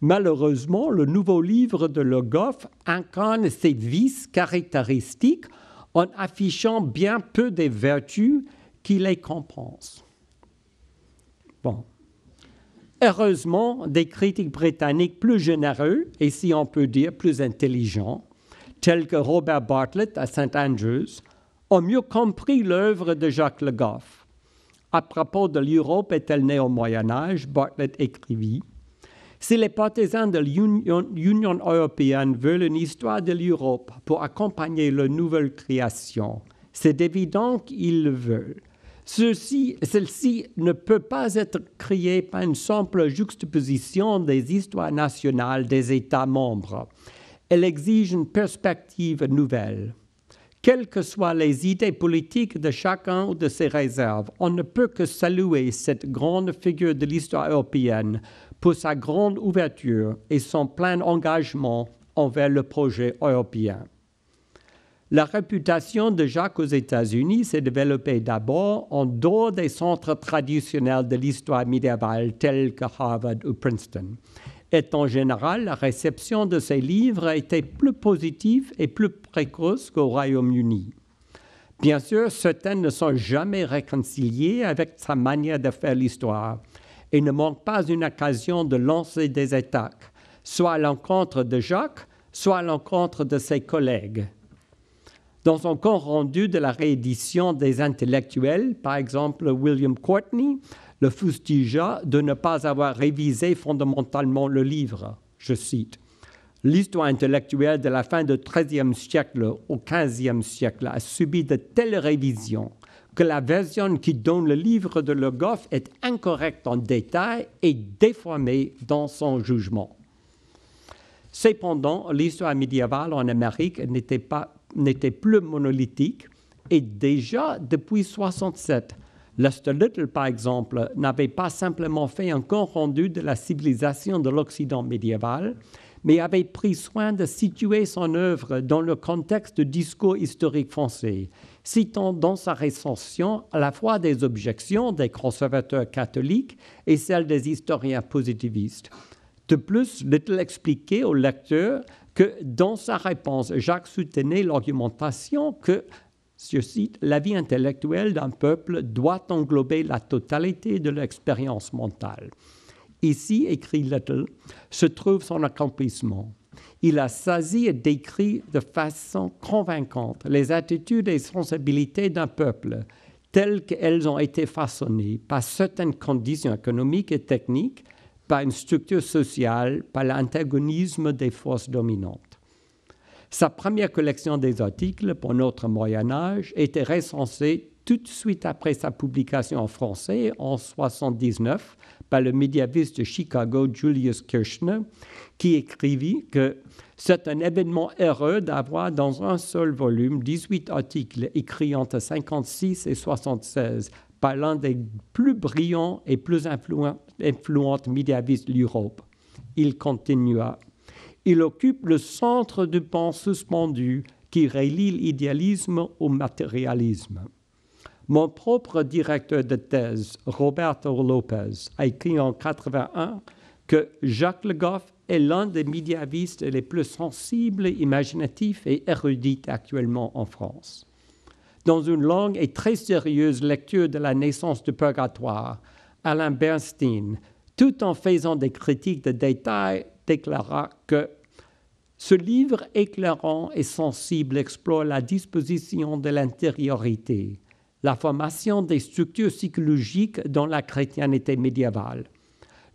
Malheureusement, le nouveau livre de Le Goff incarne ces vices caractéristiques en affichant bien peu des vertus qui les compensent. Bon. Heureusement, des critiques britanniques plus généreux et, si on peut dire, plus intelligents, tels que Robert Bartlett à St. Andrews, ont mieux compris l'œuvre de Jacques Le Goff. À propos de l'Europe est-elle née au Moyen-Âge, Bartlett écrivit « Si les partisans de l'Union européenne veulent une histoire de l'Europe pour accompagner leur nouvelle création, c'est évident qu'ils le veulent. Celle-ci ne peut pas être créée par une simple juxtaposition des histoires nationales des États membres. Elle exige une perspective nouvelle. Quelles que soient les idées politiques de chacun de ces réserves, on ne peut que saluer cette grande figure de l'histoire européenne pour sa grande ouverture et son plein engagement envers le projet européen. La réputation de Jacques aux États-Unis s'est développée d'abord en dehors des centres traditionnels de l'histoire médiévale tels que Harvard ou Princeton. Et en général, la réception de ses livres était plus positive et plus précoce qu'au Royaume-Uni. Bien sûr, certains ne sont jamais réconciliés avec sa manière de faire l'histoire et ne manquent pas une occasion de lancer des attaques, soit à l'encontre de Jacques, soit à l'encontre de ses collègues. Dans son compte rendu de la réédition des intellectuels, par exemple William Courtney, le fustigea de ne pas avoir révisé fondamentalement le livre. Je cite, « L'histoire intellectuelle de la fin du XIIIe siècle au XVe siècle a subi de telles révisions que la version qui donne le livre de Le Goff est incorrecte en détail et déformée dans son jugement. » Cependant, l'histoire médiévale en Amérique n'était plus monolithique et déjà depuis 1967, Lester Little, par exemple, n'avait pas simplement fait un compte rendu de la civilisation de l'Occident médiéval, mais avait pris soin de situer son œuvre dans le contexte du discours historique français, citant dans sa recension à la fois des objections des conservateurs catholiques et celles des historiens positivistes. De plus, Little expliquait au lecteur que dans sa réponse, Jacques soutenait l'argumentation que, je cite, « la vie intellectuelle d'un peuple doit englober la totalité de l'expérience mentale ». Ici, écrit Little, se trouve son accomplissement. Il a saisi et décrit de façon convaincante les attitudes et sensibilités d'un peuple telles qu'elles ont été façonnées par certaines conditions économiques et techniques, par une structure sociale, par l'antagonisme des forces dominantes. Sa première collection des articles pour notre Moyen-Âge était recensée tout de suite après sa publication en français en 1979 par le médiéviste de Chicago Julius Kirchner, qui écrivit que c'est un événement heureux d'avoir dans un seul volume 18 articles écrits entre 1956 et 1976 par l'un des plus brillants et plus influents médiévistes de l'Europe. Il continua. Il occupe le centre du pan suspendu qui relie l'idéalisme au matérialisme. Mon propre directeur de thèse, Roberto Lopez, a écrit en 1981 que Jacques Le Goff est l'un des médiévistes les plus sensibles, imaginatifs et érudits actuellement en France. Dans une longue et très sérieuse lecture de La naissance du purgatoire, Alain Bernstein, tout en faisant des critiques de détail, déclara que ce livre éclairant et sensible explore la disposition de l'intériorité, la formation des structures psychologiques dans la chrétienté médiévale.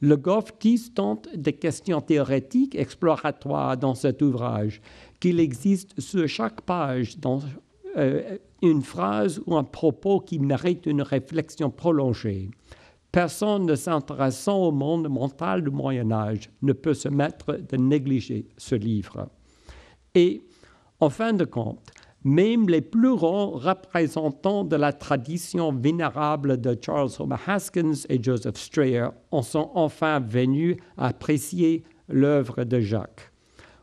Le Goff tente des questions théoriques exploratoires dans cet ouvrage, qu'il existe sur chaque page dans une phrase ou un propos qui mérite une réflexion prolongée. Personne ne s'intéressant au monde mental du Moyen-Âge ne peut se mettre de négliger ce livre. Et, en fin de compte, même les plus grands représentants de la tradition vénérable de Charles Homer Haskins et Joseph Strayer en sont enfin venus à apprécier l'œuvre de Jacques.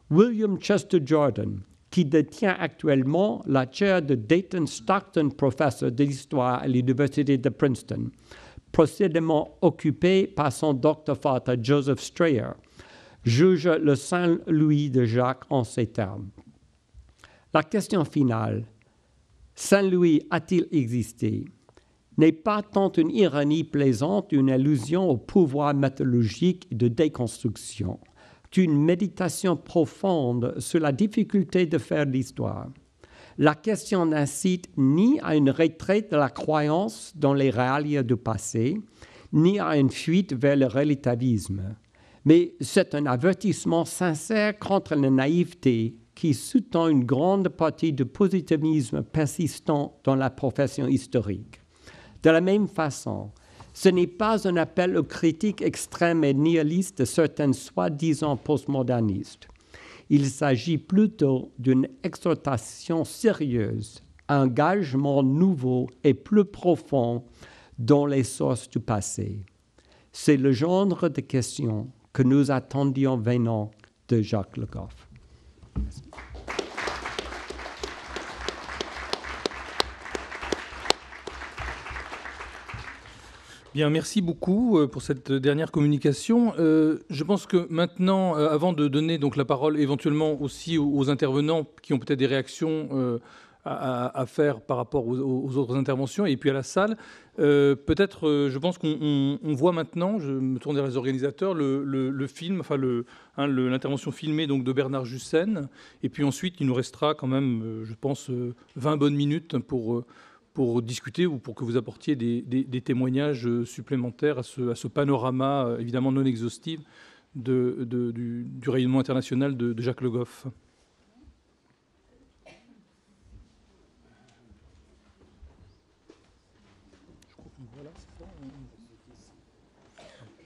William Chester Jordan, qui détient actuellement la chaire de Dayton Stockton, professeur d'histoire à l'Université de Princeton, précédemment occupé par son docteur Joseph Strayer, juge le Saint-Louis de Jacques en ces termes. La question finale, Saint-Louis a-t-il existé, n'est pas tant une ironie plaisante, une allusion au pouvoir mythologique de déconstruction, qu'une méditation profonde sur la difficulté de faire l'histoire. La question n'incite ni à une retraite de la croyance dans les réalités du passé, ni à une fuite vers le relativisme. Mais c'est un avertissement sincère contre la naïveté qui sous-tend une grande partie du positivisme persistant dans la profession historique. De la même façon, ce n'est pas un appel aux critiques extrêmes et nihilistes de certains soi-disant postmodernistes. Il s'agit plutôt d'une exhortation sérieuse, un engagement nouveau et plus profond dans les sources du passé. C'est le genre de questions que nous attendions venant de Jacques Le Goff. Merci. Bien, merci beaucoup pour cette dernière communication. Je pense que maintenant, avant de donner donc la parole éventuellement aussi aux intervenants qui ont peut-être des réactions à faire par rapport aux autres interventions et puis à la salle, peut-être, je pense qu'on voit maintenant, je me tourne vers les organisateurs, le film, enfin l'intervention filmée donc de Bernard Jussen, et puis ensuite il nous restera quand même, je pense, 20 bonnes minutes pour discuter ou pour que vous apportiez des témoignages supplémentaires à ce panorama évidemment non exhaustif du rayonnement international de Jacques Le Goff.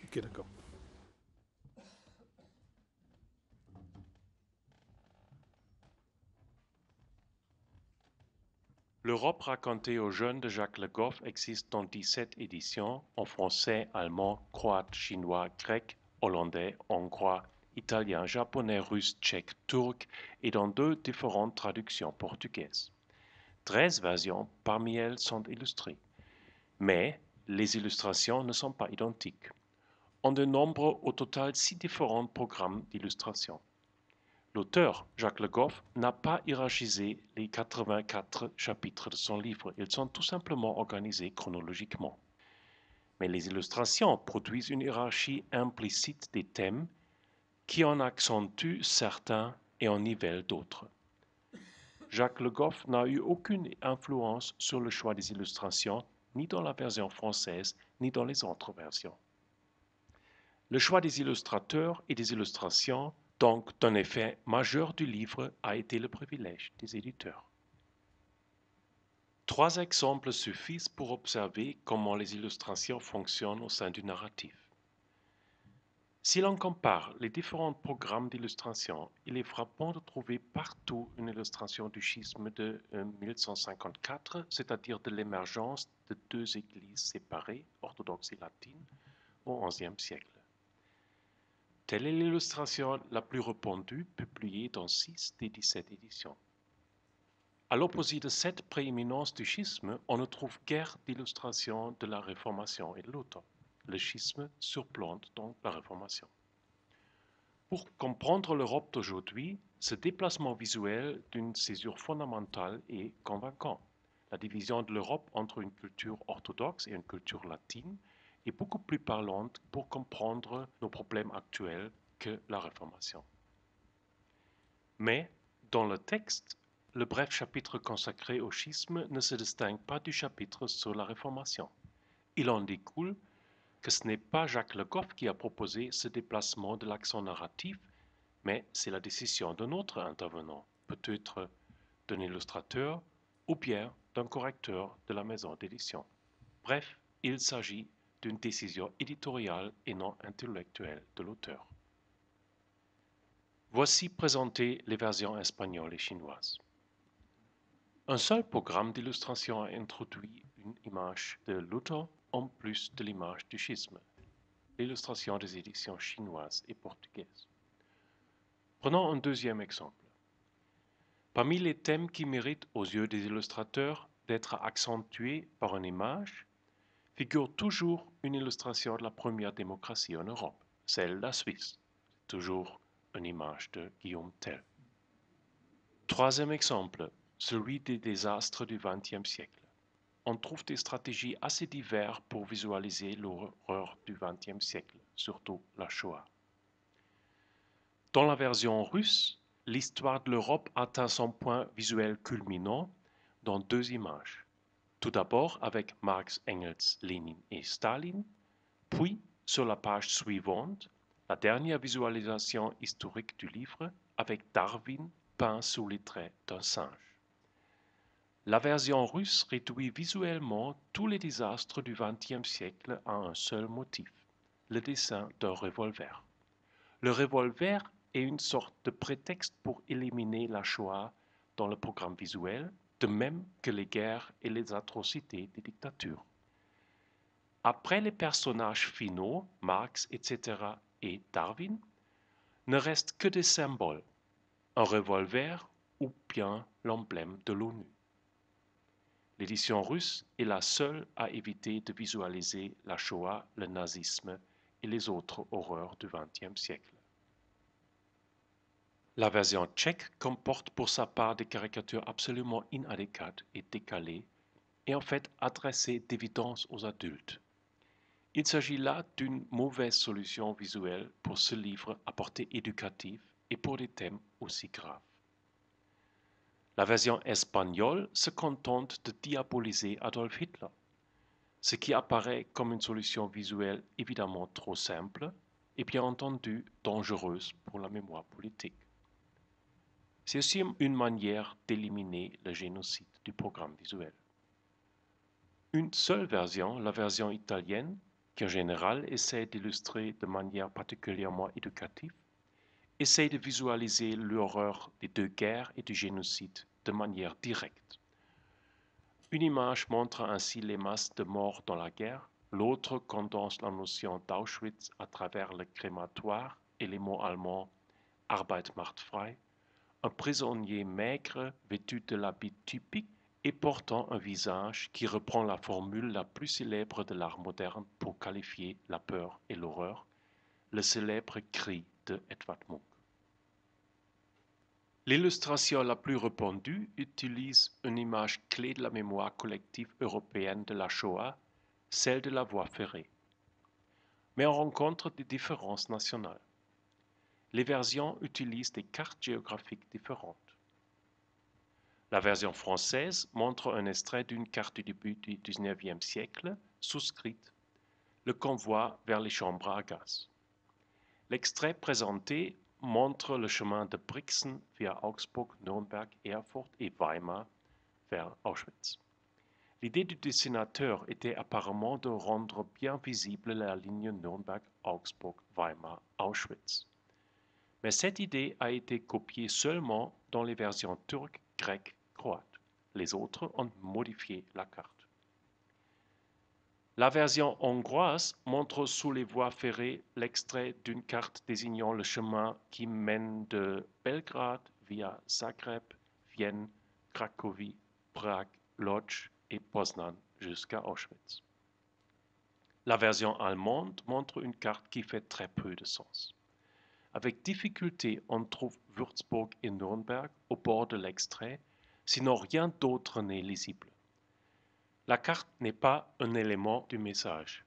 Ok, d'accord. L'Europe racontée aux jeunes de Jacques Le Goff existe dans 17 éditions en français, allemand, croate, chinois, grec, hollandais, hongrois, italien, japonais, russe, tchèque, turc et dans 2 différentes traductions portugaises. 13 versions parmi elles sont illustrées. Mais les illustrations ne sont pas identiques. On dénombre au total 6 différents programmes d'illustration. L'auteur, Jacques Le Goff, n'a pas hiérarchisé les 84 chapitres de son livre. Ils sont tout simplement organisés chronologiquement. Mais les illustrations produisent une hiérarchie implicite des thèmes qui en accentue certains et en nivelle d'autres. Jacques Le Goff n'a eu aucune influence sur le choix des illustrations, ni dans la version française, ni dans les autres versions. Le choix des illustrateurs et des illustrations, donc d'un effet majeur du livre, a été le privilège des éditeurs. 3 exemples suffisent pour observer comment les illustrations fonctionnent au sein du narratif. Si l'on compare les différents programmes d'illustration, il est frappant de trouver partout une illustration du schisme de 1154, c'est-à-dire de l'émergence de 2 églises séparées, orthodoxes et latines, au XIe siècle. Telle est l'illustration la plus répandue, publiée dans 6 des 17 éditions. À l'opposé de cette prééminence du schisme, on ne trouve guère d'illustration de la Réformation et de Luther. Le schisme surplante donc la Réformation. Pour comprendre l'Europe d'aujourd'hui, ce déplacement visuel d'une césure fondamentale est convaincant. La division de l'Europe entre une culture orthodoxe et une culture latine est beaucoup plus parlante pour comprendre nos problèmes actuels que la Réformation. Mais, dans le texte, le bref chapitre consacré au schisme ne se distingue pas du chapitre sur la Réformation. Il en découle que ce n'est pas Jacques Le Goff qui a proposé ce déplacement de l'accent narratif, mais c'est la décision d'un autre intervenant, peut-être d'un illustrateur ou bien d'un correcteur de la maison d'édition. Bref, il s'agit d'une décision éditoriale et non intellectuelle de l'auteur. Voici présentées les versions espagnoles et chinoises. Un seul programme d'illustration a introduit une image de Luther en plus de l'image du schisme, l'illustration des éditions chinoises et portugaises. Prenons un deuxième exemple. Parmi les thèmes qui méritent aux yeux des illustrateurs d'être accentués par une image, figure toujours une illustration de la première démocratie en Europe, celle de la Suisse, toujours une image de Guillaume Tell. Troisième exemple, celui des désastres du XXe siècle. On trouve des stratégies assez diverses pour visualiser l'horreur du XXe siècle, surtout la Shoah. Dans la version russe, l'histoire de l'Europe atteint son point visuel culminant dans 2 images. Tout d'abord avec Marx, Engels, Lénine et Staline, puis sur la page suivante, la dernière visualisation historique du livre avec Darwin peint sous les traits d'un singe. La version russe réduit visuellement tous les désastres du XXe siècle à un seul motif, le dessin d'un revolver. Le revolver est une sorte de prétexte pour éliminer la Shoah dans le programme visuel, de même que les guerres et les atrocités des dictatures. Après les personnages finaux, Marx, etc., et Darwin, ne restent que des symboles, un revolver ou bien l'emblème de l'ONU. L'édition russe est la seule à éviter de visualiser la Shoah, le nazisme et les autres horreurs du XXe siècle. La version tchèque comporte pour sa part des caricatures absolument inadéquates et décalées et en fait adressées d'évidence aux adultes. Il s'agit là d'une mauvaise solution visuelle pour ce livre à portée éducative et pour des thèmes aussi graves. La version espagnole se contente de diaboliser Adolf Hitler, ce qui apparaît comme une solution visuelle évidemment trop simple et bien entendu dangereuse pour la mémoire politique. C'est aussi une manière d'éliminer le génocide du programme visuel. Une seule version, la version italienne, qui en général essaie d'illustrer de manière particulièrement éducative, essaie de visualiser l'horreur des deux guerres et du génocide de manière directe. Une image montre ainsi les masses de morts dans la guerre, l'autre condense la notion d'Auschwitz à travers le crématoire et les mots allemands Arbeit macht frei, un prisonnier maigre vêtu de l'habit typique et portant un visage qui reprend la formule la plus célèbre de l'art moderne pour qualifier la peur et l'horreur, le célèbre cri de Edvard Munch. L'illustration la plus répandue utilise une image clé de la mémoire collective européenne de la Shoah, celle de la voie ferrée. Mais on rencontre des différences nationales. Les versions utilisent des cartes géographiques différentes. La version française montre un extrait d'une carte du début du XIXe siècle, souscrite « Le convoi vers les chambres à gaz ». L'extrait présenté montre le chemin de Brixen via Augsbourg, Nürnberg, Erfurt et Weimar vers Auschwitz. L'idée du dessinateur était apparemment de rendre bien visible la ligne Nürnberg, Augsbourg, Weimar, Auschwitz. Mais cette idée a été copiée seulement dans les versions turques, grecques, croates. Les autres ont modifié la carte. La version hongroise montre sous les voies ferrées l'extrait d'une carte désignant le chemin qui mène de Belgrade via Zagreb, Vienne, Cracovie, Prague, Lodz et Poznan jusqu'à Auschwitz. La version allemande montre une carte qui fait très peu de sens. Avec difficulté, on trouve Würzburg et Nürnberg au bord de l'extrait, sinon rien d'autre n'est lisible. La carte n'est pas un élément du message.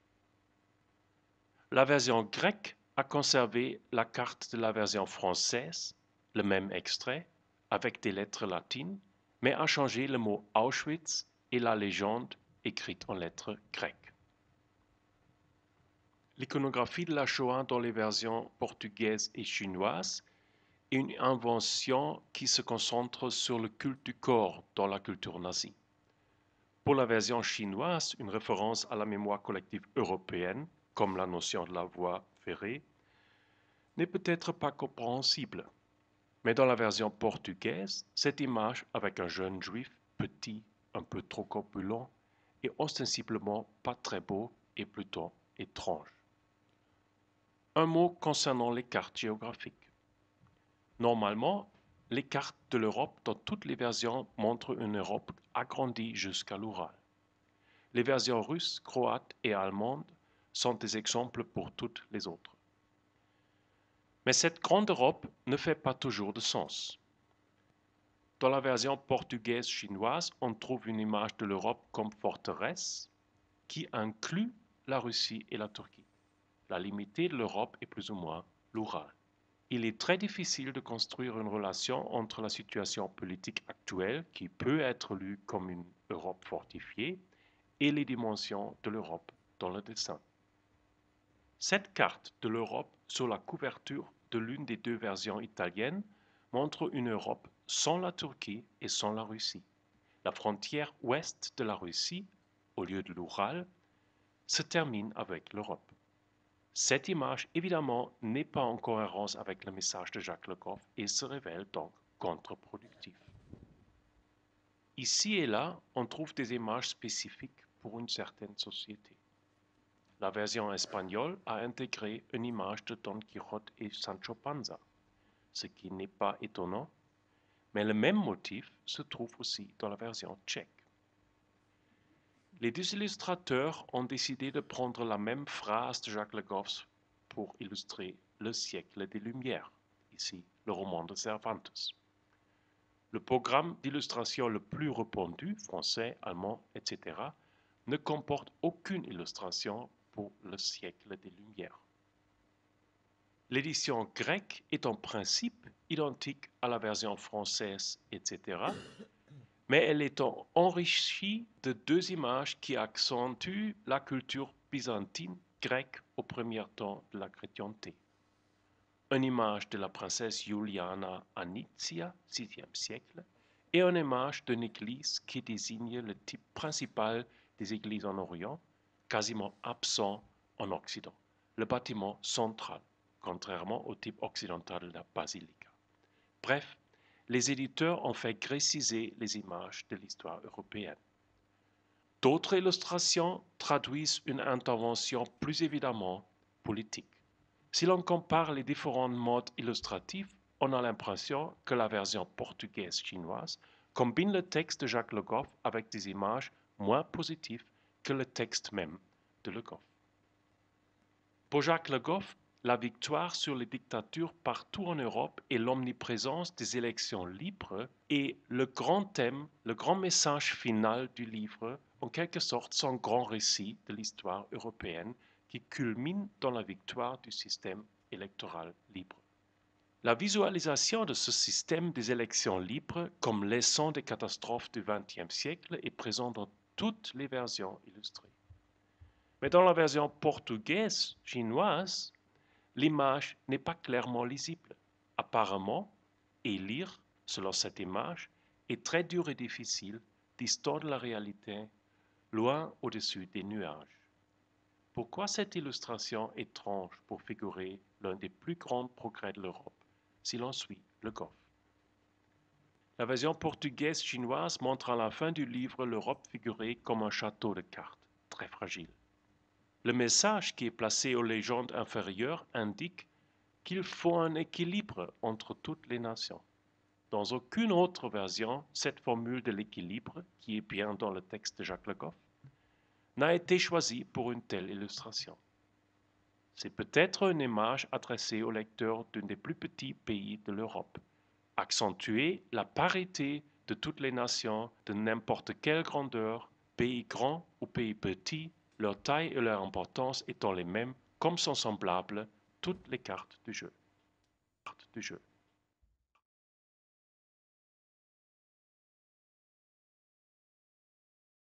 La version grecque a conservé la carte de la version française, le même extrait, avec des lettres latines, mais a changé le mot Auschwitz et la légende écrite en lettres grecques. L'iconographie de la Shoah dans les versions portugaises et chinoises est une invention qui se concentre sur le culte du corps dans la culture nazie. Pour la version chinoise, une référence à la mémoire collective européenne, comme la notion de la voie ferrée, n'est peut-être pas compréhensible. Mais dans la version portugaise, cette image avec un jeune juif petit, un peu trop corpulent, est ostensiblement pas très beau et plutôt étrange. Un mot concernant les cartes géographiques. Normalement, les cartes de l'Europe dans toutes les versions montrent une Europe agrandie jusqu'à l'Oural. Les versions russes, croates et allemandes sont des exemples pour toutes les autres. Mais cette grande Europe ne fait pas toujours de sens. Dans la version portugaise-chinoise, on trouve une image de l'Europe comme forteresse qui inclut la Russie et la Turquie. La limite de l'Europe est plus ou moins l'Oural. Il est très difficile de construire une relation entre la situation politique actuelle, qui peut être lue comme une Europe fortifiée, et les dimensions de l'Europe dans le dessin. Cette carte de l'Europe sur la couverture de l'une des deux versions italiennes montre une Europe sans la Turquie et sans la Russie. La frontière ouest de la Russie, au lieu de l'Oural, se termine avec l'Europe. Cette image, évidemment, n'est pas en cohérence avec le message de Jacques Le Goff et se révèle donc contre-productive. Ici et là, on trouve des images spécifiques pour une certaine société. La version espagnole a intégré une image de Don Quijote et Sancho Panza, ce qui n'est pas étonnant, mais le même motif se trouve aussi dans la version tchèque. Les deux illustrateurs ont décidé de prendre la même phrase de Jacques Le Goff pour illustrer le siècle des Lumières, ici le roman de Cervantes. Le programme d'illustration le plus répandu, français, allemand, etc., ne comporte aucune illustration pour le siècle des Lumières. L'édition grecque est en principe identique à la version française, etc., mais elle est enrichie de deux images qui accentuent la culture byzantine grecque au premier temps de la chrétienté. Une image de la princesse Juliana à Nizia, 6e siècle, et une image d'une église qui désigne le type principal des églises en Orient, quasiment absent en Occident, le bâtiment central, contrairement au type occidental de la basilique. Bref, les éditeurs ont fait gréciser les images de l'histoire européenne. D'autres illustrations traduisent une intervention plus évidemment politique. Si l'on compare les différents modes illustratifs, on a l'impression que la version portugaise-chinoise combine le texte de Jacques Le Goff avec des images moins positives que le texte même de Le Goff. Pour Jacques Le Goff, la victoire sur les dictatures partout en Europe et l'omniprésence des élections libres est le grand thème, le grand message final du livre, en quelque sorte son grand récit de l'histoire européenne qui culmine dans la victoire du système électoral libre. La visualisation de ce système des élections libres comme leçon des catastrophes du XXe siècle est présente dans toutes les versions illustrées. Mais dans la version portugaise, chinoise, l'image n'est pas clairement lisible. Apparemment, et lire, selon cette image, est très dur et difficile, distant de la réalité, loin au-dessus des nuages. Pourquoi cette illustration étrange pour figurer l'un des plus grands progrès de l'Europe, si l'on suit Le Goff? La version portugaise chinoise montre à la fin du livre l'Europe figurée comme un château de cartes, très fragile. Le message qui est placé aux légendes inférieures indique qu'il faut un équilibre entre toutes les nations. Dans aucune autre version, cette formule de l'équilibre, qui est bien dans le texte de Jacques Le Goff, n'a été choisie pour une telle illustration. C'est peut-être une image adressée aux lecteurs d'un des plus petits pays de l'Europe, accentuer la parité de toutes les nations de n'importe quelle grandeur, pays grand ou pays petit, leur taille et leur importance étant les mêmes, comme sont semblables toutes les cartes du jeu.